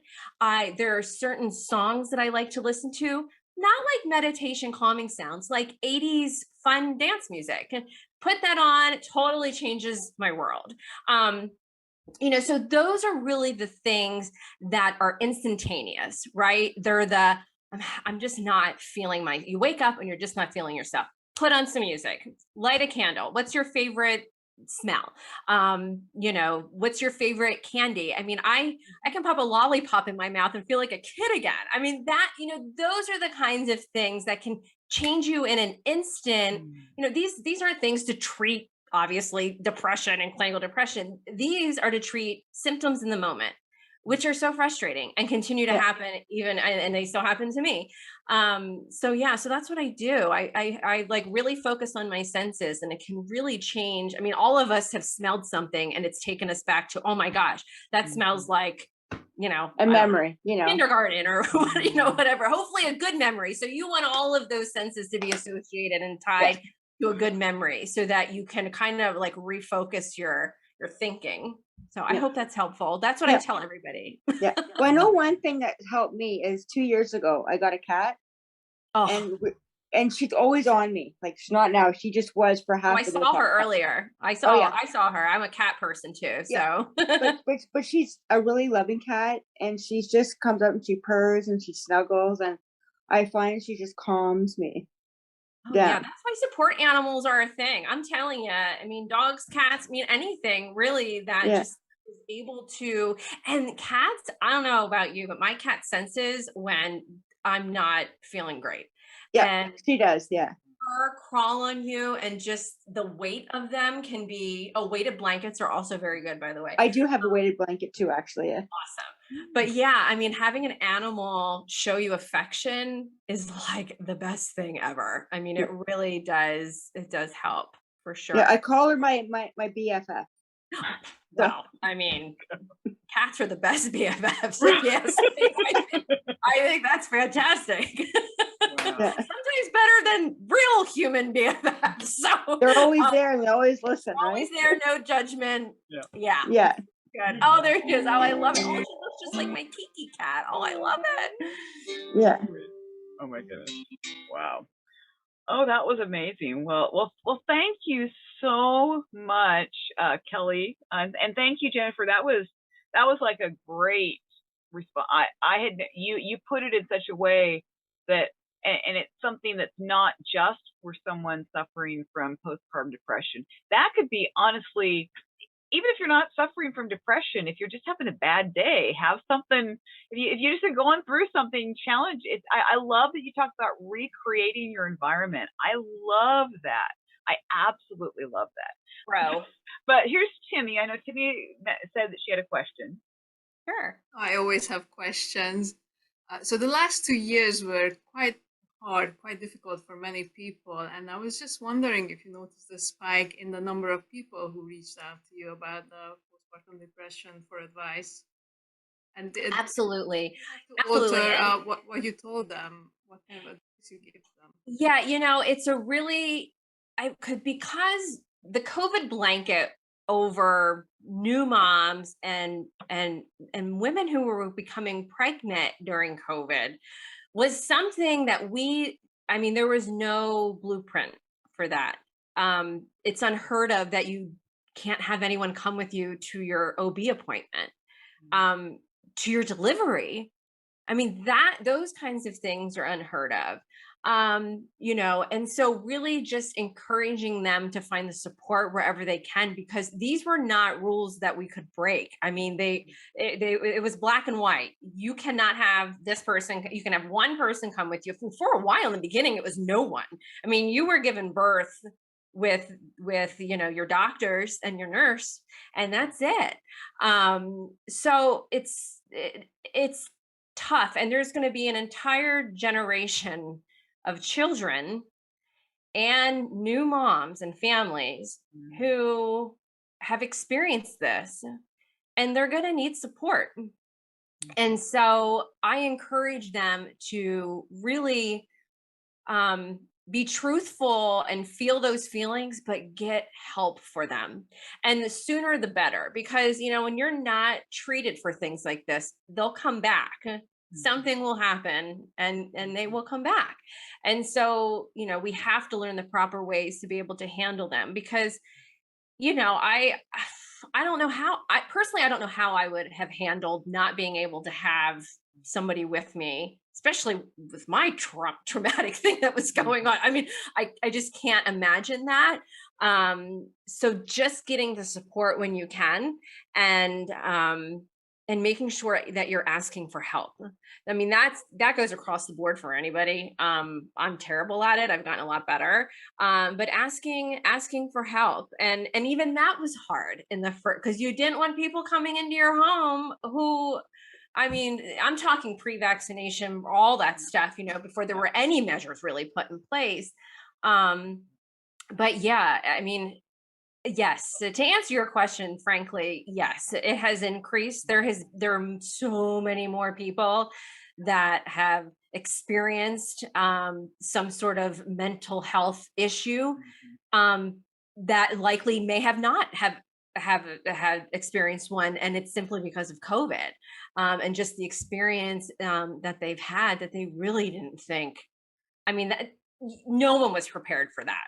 There are certain songs that I like to listen to, not like meditation calming sounds, like 80s fun dance music. And put that on, it totally changes my world. So those are really the things that are instantaneous, right? They're I'm just not feeling you wake up and you're just not feeling yourself. Put on some music, light a candle. What's your favorite smell? What's your favorite candy? I mean, I can pop a lollipop in my mouth and feel like a kid again. I mean, those are the kinds of things that can change you in an instant. These aren't things to treat, obviously, depression and clinical depression. These are to treat symptoms in the moment, which are so frustrating and continue to Yeah. happen and they still happen to me. So that's what I do. I like really focus on my senses, and it can really change. I mean, all of us have smelled something and it's taken us back to, oh my gosh, that smells like, A memory, kindergarten or whatever. Hopefully a good memory. So you want all of those senses to be associated and tied to a good memory so that you can kind of like refocus your thinking. So I hope that's helpful. That's what I tell everybody. Yeah. Well, I know one thing that helped me is 2 years ago, I got a cat, Oh, and she's always on me. Like, she's not now. She just was for half I of the saw time. her earlier. I yeah. saw her. I'm a cat person too. Yeah. So But she's a really loving cat, and she just comes up and she purrs and she snuggles, and I find she just calms me. oh yeah, that's why support animals are a thing. I'm telling you. I mean, dogs, cats, anything really that Yeah. just is able to. And cats, I don't know about you, but my cat senses when I'm not feeling great. Yeah, And she does. Yeah. crawl on you, and just the weight of them can be. Weighted blankets are also very good, by the way. I do have a weighted blanket too, actually. Yeah. Awesome. But yeah, I mean, having an animal show you affection is like the best thing ever. I mean, it really does. It does help for sure. Yeah, I call her my BFF. Well, I mean, cats are the best BFFs. Yes, I think that's fantastic. Yeah. Sometimes better than real human BFFs. So They're always there and they always listen, always right? there, no judgment. Yeah. Yeah. Good. Oh, there she is. Oh, I love it. Oh, she looks just like my Kiki cat. Oh, I love it. Yeah. Oh my goodness. Wow. Oh, that was amazing. Well, thank you so much, Kelly, and thank you, Jennifer. That was like a great response. I had you put it in such a way that, and it's something that's not just for someone suffering from postpartum depression. That could be, honestly, even if you're not suffering from depression, if you're just having a bad day, have something. If you just are going through something, challenge it. I love that you talked about recreating your environment. I love that. I absolutely love that. Bro. But here's Timmy. I know Timmy said that she had a question. Sure. I always have questions. So the last 2 years were quite hard, quite difficult for many people. And I was just wondering if you noticed a spike in the number of people who reached out to you about the postpartum depression for advice. And did Absolutely. you alter what you told them, what kind of advice you gave them? Yeah, it's a really, because the COVID blanket over new moms and women who were becoming pregnant during COVID was something that there was no blueprint for that. It's unheard of that you can't have anyone come with you to your OB appointment, to your delivery. I mean, those kinds of things are unheard of. And so really just encouraging them to find the support wherever they can, because these were not rules that we could break. I mean, it was black and white. You cannot have this person. You can have one person come with you. For a while in the beginning, it was no one. I mean, you were given birth with your doctors and your nurse, and that's it. So it's tough, and there's going to be an entire generation of children and new moms and families who have experienced this, and they're going to need support. And so I encourage them to really be truthful and feel those feelings, but get help for them. And the sooner the better, because, when you're not treated for things like this, they'll come back. Something will happen, and they will come back. And so, we have to learn the proper ways to be able to handle them, because, I don't know how, I don't know how I would have handled not being able to have somebody with me, especially with my traumatic thing that was going on. I mean, I just can't imagine that. So just getting the support when you can, and making sure that you're asking for help. I mean, that goes across the board for anybody. I'm terrible at it. I've gotten a lot better. But asking for help, and even that was hard in the first, because you didn't want people coming into your home who, I mean, I'm talking pre-vaccination, all that stuff, before there were any measures really put in place. But yeah, I mean, yes. So to answer your question, frankly, yes, it has increased. There are so many more people that have experienced some sort of mental health issue that likely may have not have had experienced one, and it's simply because of COVID, and just the experience that they've had, that they really didn't think. I mean, no one was prepared for that.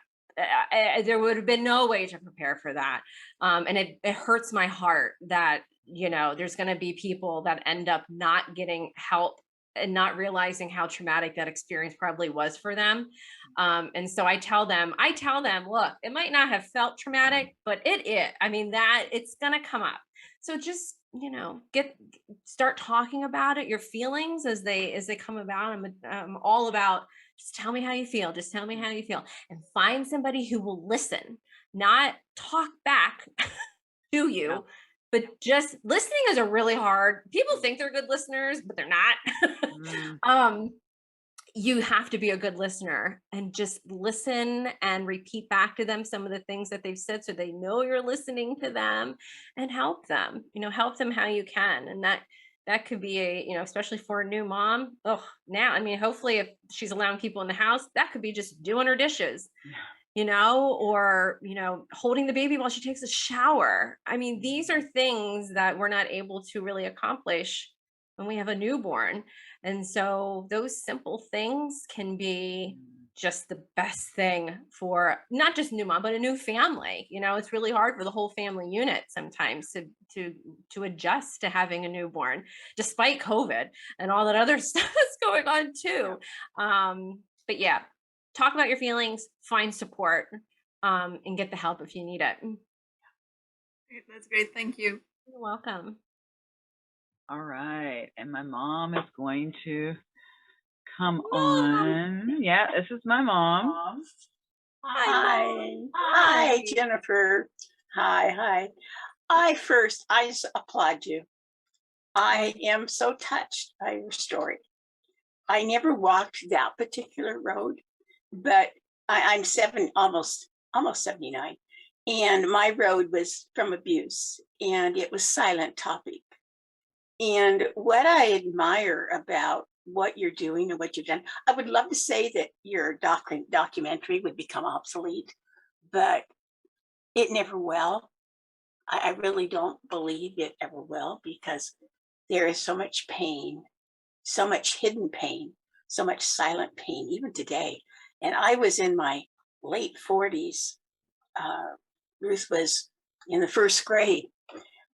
There would have been no way to prepare for that. And it hurts my heart that, there's going to be people that end up not getting help and not realizing how traumatic that experience probably was for them. And so I tell them, look, it might not have felt traumatic, but I mean, that it's going to come up. So just, start talking about it, your feelings as they come about. I'm all about, just tell me how you feel. Just tell me how you feel, and find somebody who will listen, not talk back to you. Yeah. But just listening is a really hard. People think they're good listeners, but they're not. You have to be a good listener, and just listen and repeat back to them some of the things that they've said, so they know you're listening to them, and help them. Help them how you can, and that could be especially for a new mom. Oh, now, I mean, hopefully if she's allowing people in the house, that could be just doing her dishes, or, holding the baby while she takes a shower. I mean, these are things that we're not able to really accomplish when we have a newborn. And so those simple things can be just the best thing for not just new mom, but a new family. It's really hard for the whole family unit sometimes to adjust to having a newborn, despite COVID and all that other stuff that's going on too. But yeah, talk about your feelings, find support, and get the help if you need it. That's great. Thank you. You're welcome. All right. And my mom is going to come on. Yeah, this is my mom. Hi, Jennifer. Hi. I just applaud you. I am so touched by your story. I never walked that particular road, but I'm almost 79, and my road was from abuse, and it was silent topic. And what I admire about what you're doing and what you've done, I would love to say that your documentary would become obsolete, but it never will. I really don't believe it ever will, because there is so much pain, so much hidden pain, so much silent pain, even today. And I was in my late 40s. Ruth was in the first grade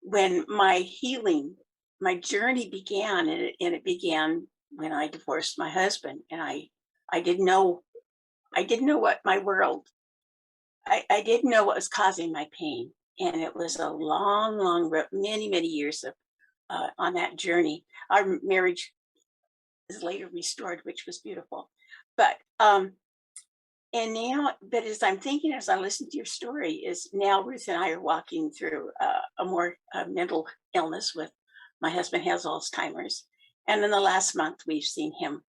when my journey began, and it began when I divorced my husband, and I didn't know what my world. I didn't know what was causing my pain, and it was a long road, many years of on that journey. Our marriage is later restored, which was beautiful, but And now, but as I'm thinking, as I listen to your story, is now Ruth and I are walking through a more mental illness with my husband has Alzheimer's. And in the last month, we've seen him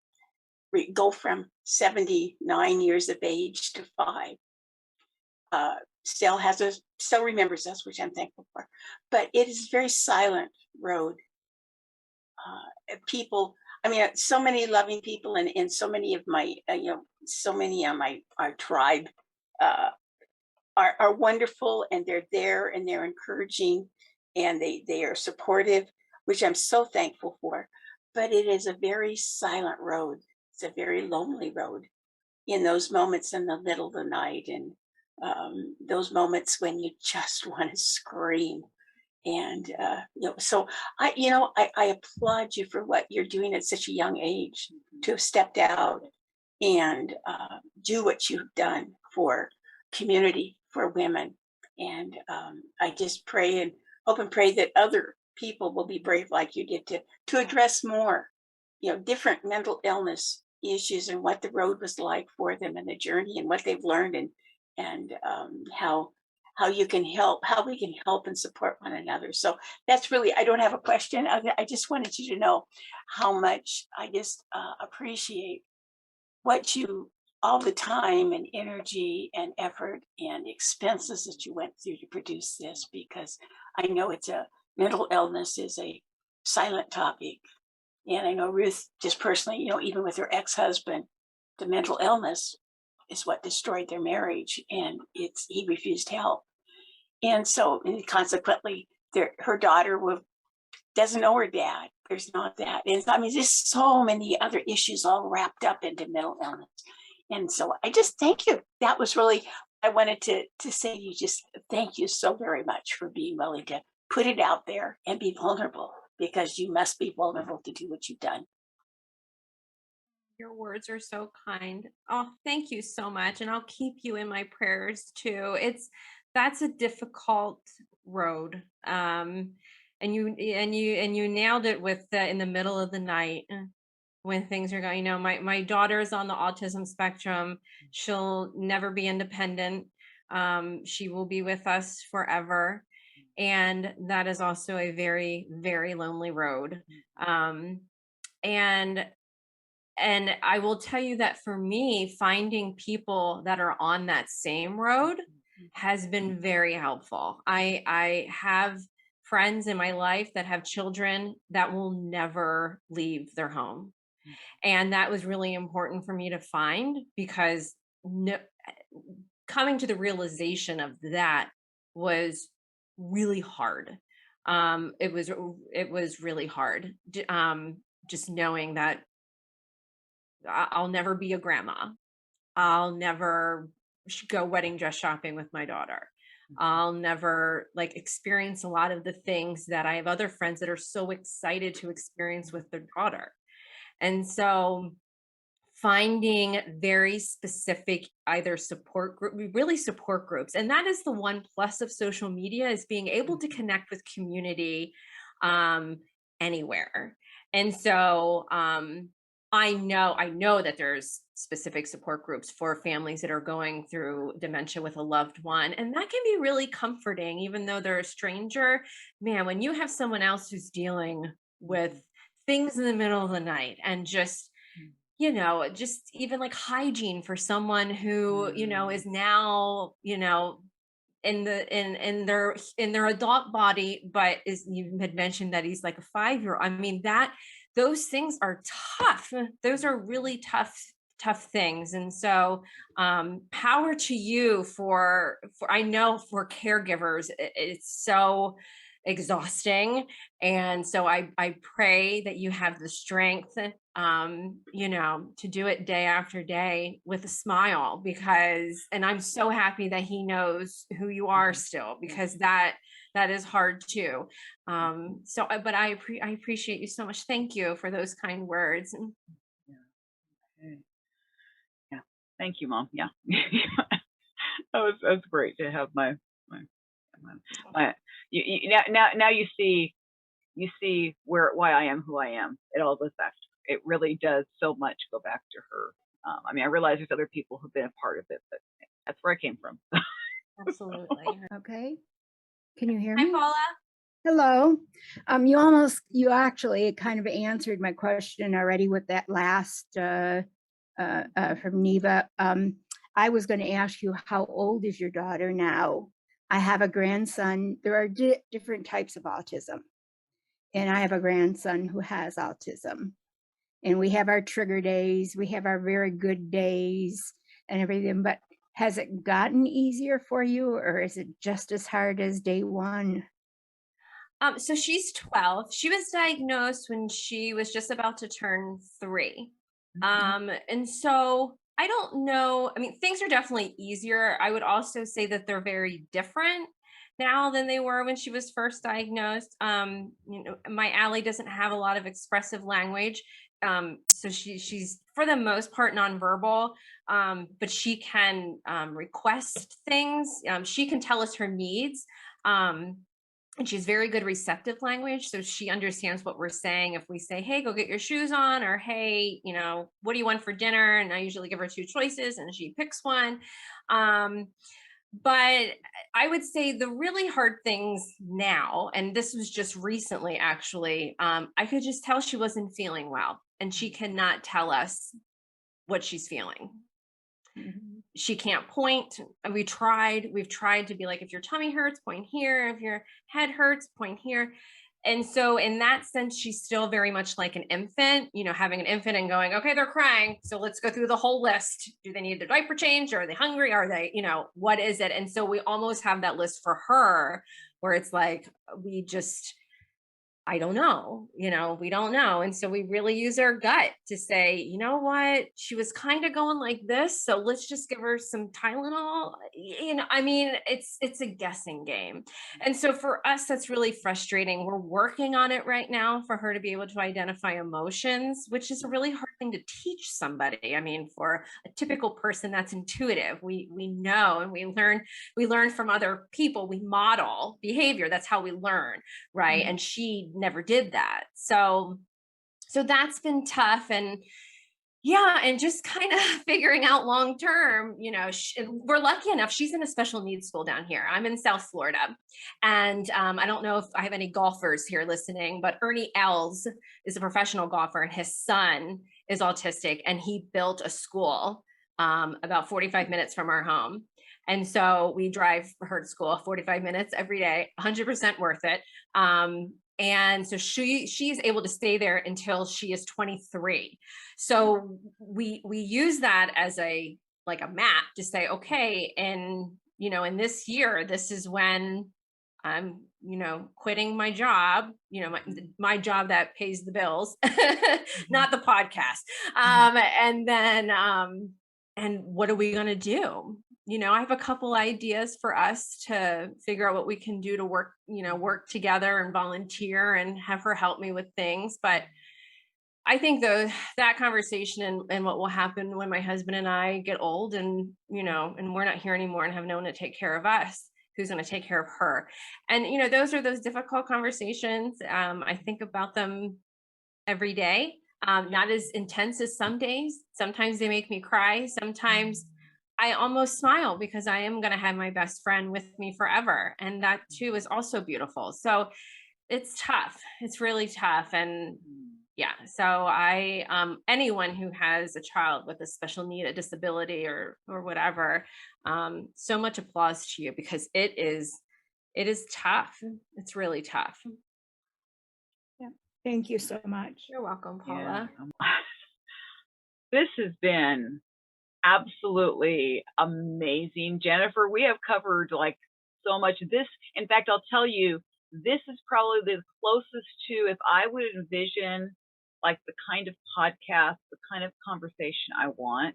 go from 79 years of age to 5. Still remembers us, which I'm thankful for. But it is a very silent road. People, I mean, so many loving people, and so many of my, so many of our tribe uh, are wonderful, and they're there, and they're encouraging, and they are supportive, which I'm so thankful for. But it is a very silent road. It's a very lonely road in those moments in the middle of the night, and those moments when you just want to scream. And so I applaud you for what you're doing at such a young age, to have stepped out and do what you've done for community, for women. And I just pray and hope and pray that other people will be brave like you did to address more, different mental illness issues, and what the road was like for them, and the journey, and what they've learned, and how you can help, how we can help and support one another. So that's really, I don't have a question. I just wanted you to know how much I just appreciate what you, all the time and energy and effort and expenses that you went through to produce this, because I know mental illness is a silent topic. And I know Ruth, just personally, even with her ex-husband, the mental illness is what destroyed their marriage, and he refused help. And so, and consequently, her daughter doesn't know her dad. There's not that. And I mean, there's so many other issues all wrapped up into mental illness. And so I just thank you. That was really, I wanted to say to you, just thank you so very much for being willing to put it out there and be vulnerable, because you must be vulnerable to do what you've done. Your words are so kind. Oh, thank you so much. And I'll keep you in my prayers too. That's a difficult road. And you nailed it with in the middle of the night, when things are going, my daughter is on the autism spectrum. She'll never be independent. She will be with us forever. And that is also a very, very lonely road. And I will tell you that for me, finding people that are on that same road has been very helpful. I have friends in my life that have children that will never leave their home. And that was really important for me to find, because coming to the realization of that was really hard. It was really hard. Just knowing that I'll never be a grandma. I'll never go wedding dress shopping with my daughter. I'll never experience a lot of the things that I have other friends that are so excited to experience with their daughter. And so finding very specific either really support groups. And that is the one plus of social media, is being able to connect with community anywhere. And so I know that there's specific support groups for families that are going through dementia with a loved one. And that can be really comforting, even though they're a stranger. Man, when you have someone else who's dealing with things in the middle of the night, and just even hygiene for someone who, is now, in their adult body, but you had mentioned that he's like a 5-year-old. I mean, those things are tough. Those are really tough things. And so power to you for I know for caregivers, it's so exhausting. And so I pray that you have the strength, to do it day after day with a smile, and I'm so happy that he knows who you are still, because that is hard too. But I appreciate you so much. Thank you for those kind words. Yeah. Okay. Yeah. Thank you, Mom. Yeah. That was great to have my now you see why I am who I am. It all goes back. It really does so much go back to her I mean, I realize there's other people who've been a part of it, but that's where I came from. Absolutely. Okay. Can you hear Hi, me? Paula. Hello. You actually kind of answered my question already with that last from Neva. I was going to ask you, how old is your daughter now? I have a grandson. There are different types of autism, and I have a grandson who has autism. And we have our trigger days, we have our very good days and everything, but has it gotten easier for you, or is it just as hard as day one? So she's 12. She was diagnosed when she was just about to turn 3. And so I don't know. I mean, things are definitely easier. I would also say that they're very different now than they were when she was first diagnosed. My Allie doesn't have a lot of expressive language. So she's for the most part nonverbal, but she can request things. She can tell us her needs. And she's very good receptive language, so she understands what we're saying. If we say, hey, go get your shoes on, or hey, what do you want for dinner, and I usually give her 2 choices and she picks one. But I would say the really hard things now, and this was just recently actually, I could just tell she wasn't feeling well, and she cannot tell us what she's feeling. She can't point. We've tried to be like, if your tummy hurts, point here. If your head hurts, point here. And so in that sense, she's still very much like an infant, having an infant and going, okay, they're crying, so let's go through the whole list. Do they need their diaper change? Are they hungry? Are they, what is it? And so we almost have that list for her where it's like, I don't know, we don't know. And so we really use our gut to say, you know what, she was kind of going like this, so let's just give her some Tylenol. I mean, it's a guessing game. And so for us, that's really frustrating. We're working on it right now for her to be able to identify emotions, which is a really hard thing to teach somebody. I mean, for a typical person, that's intuitive. We know, and we learn from other people. We model behavior. That's how we learn, right? And she never did that. So that's been tough. And just kind of figuring out long term, we're lucky enough, she's in a special needs school down here. I'm in South Florida. And I don't know if I have any golfers here listening, but Ernie Els is a professional golfer, and his son is autistic, and he built a school about 45 minutes from our home. And so we drive her to school 45 minutes every day, 100% worth it. And so she's able to stay there until she is 23. So we use that as a map to say, okay, and in this year, this is when I'm, quitting my job, my job that pays the bills, not the podcast. And then, and what are we going to do? I have a couple ideas for us to figure out what we can do to work together and volunteer and have her help me with things. But I think that conversation and what will happen when my husband and I get old and, and we're not here anymore and have no one to take care of us, who's going to take care of her. And, those are those difficult conversations. I think about them every day, not as intense as some days. Sometimes they make me cry. Sometimes I almost smile because I am going to have my best friend with me forever. And that too is also beautiful. So it's tough. It's really tough. And so anyone who has a child with a special need, a disability or whatever, so much applause to you, because it is tough. It's really tough. Yeah. Thank you so much. You're welcome, Paula. Yeah. This has been absolutely amazing, Jennifer. We have covered so much of this. In fact, I'll tell you, this is probably the closest to, if I would envision the kind of podcast, the kind of conversation I want,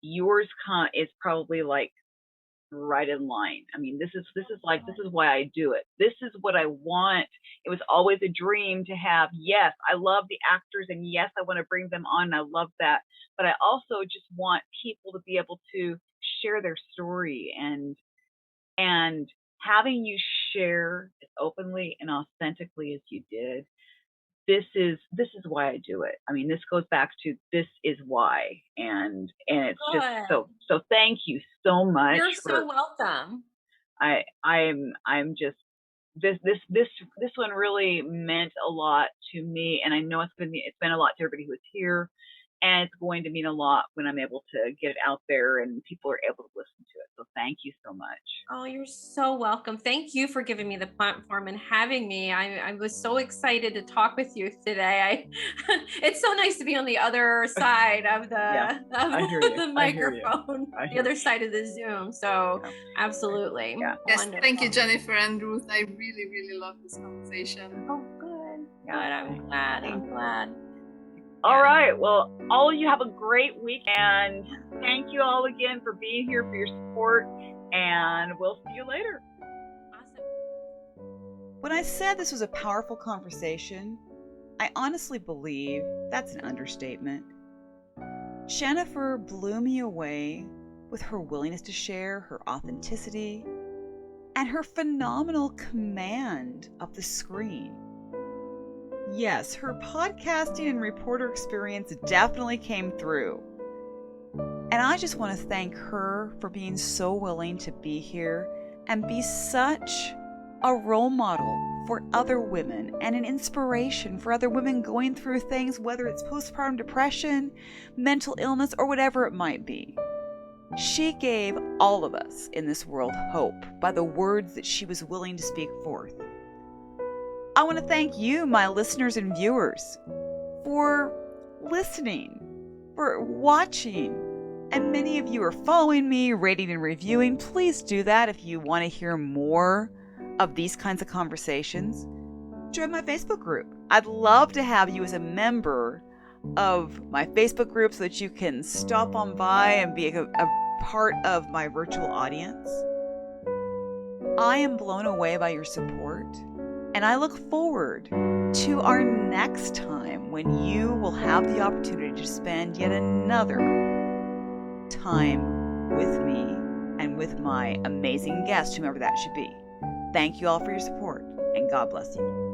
yours is probably right in line. I mean, this is why I do it. This is what I want. It was always a dream to have. Yes, I love the actors, and yes, I want to bring them on. I love that. But I also just want people to be able to share their story, and having you share as openly and authentically as you did, this is why I do it. I mean, this goes back to this is why, and it's just so thank you so much. You're so welcome. I'm just this one really meant a lot to me, and I know it's been a lot to everybody who is here, and it's going to mean a lot when I'm able to get it out there and people are able to listen to it. So thank you so much. Oh, you're so welcome. Thank you for giving me the platform and having me. I was so excited to talk with you today. It's so nice to be on the other side of the microphone, the other side of the Zoom. So absolutely. Yeah. Yes, thank you, Jennifer and Ruth. I really, really love this conversation. Oh, good. Good. I'm glad. All right. Well, all of you have a great week, and thank you all again for being here, for your support, and we'll see you later. Awesome. When I said this was a powerful conversation, I honestly believe that's an understatement. Jennifer blew me away with her willingness to share, her authenticity, and her phenomenal command of the screen. Yes, her podcasting and reporter experience definitely came through. And I just want to thank her for being so willing to be here and be such a role model for other women and an inspiration for other women going through things, whether it's postpartum depression, mental illness, or whatever it might be. She gave all of us in this world hope by the words that she was willing to speak forth. I want to thank you, my listeners and viewers, for listening, for watching, and many of you are following me, rating and reviewing. Please do that if you want to hear more of these kinds of conversations. Join my Facebook group. I'd love to have you as a member of my Facebook group so that you can stop on by and be a part of my virtual audience. I am blown away by your support. And I look forward to our next time when you will have the opportunity to spend yet another time with me and with my amazing guest, whomever that should be. Thank you all for your support, and God bless you.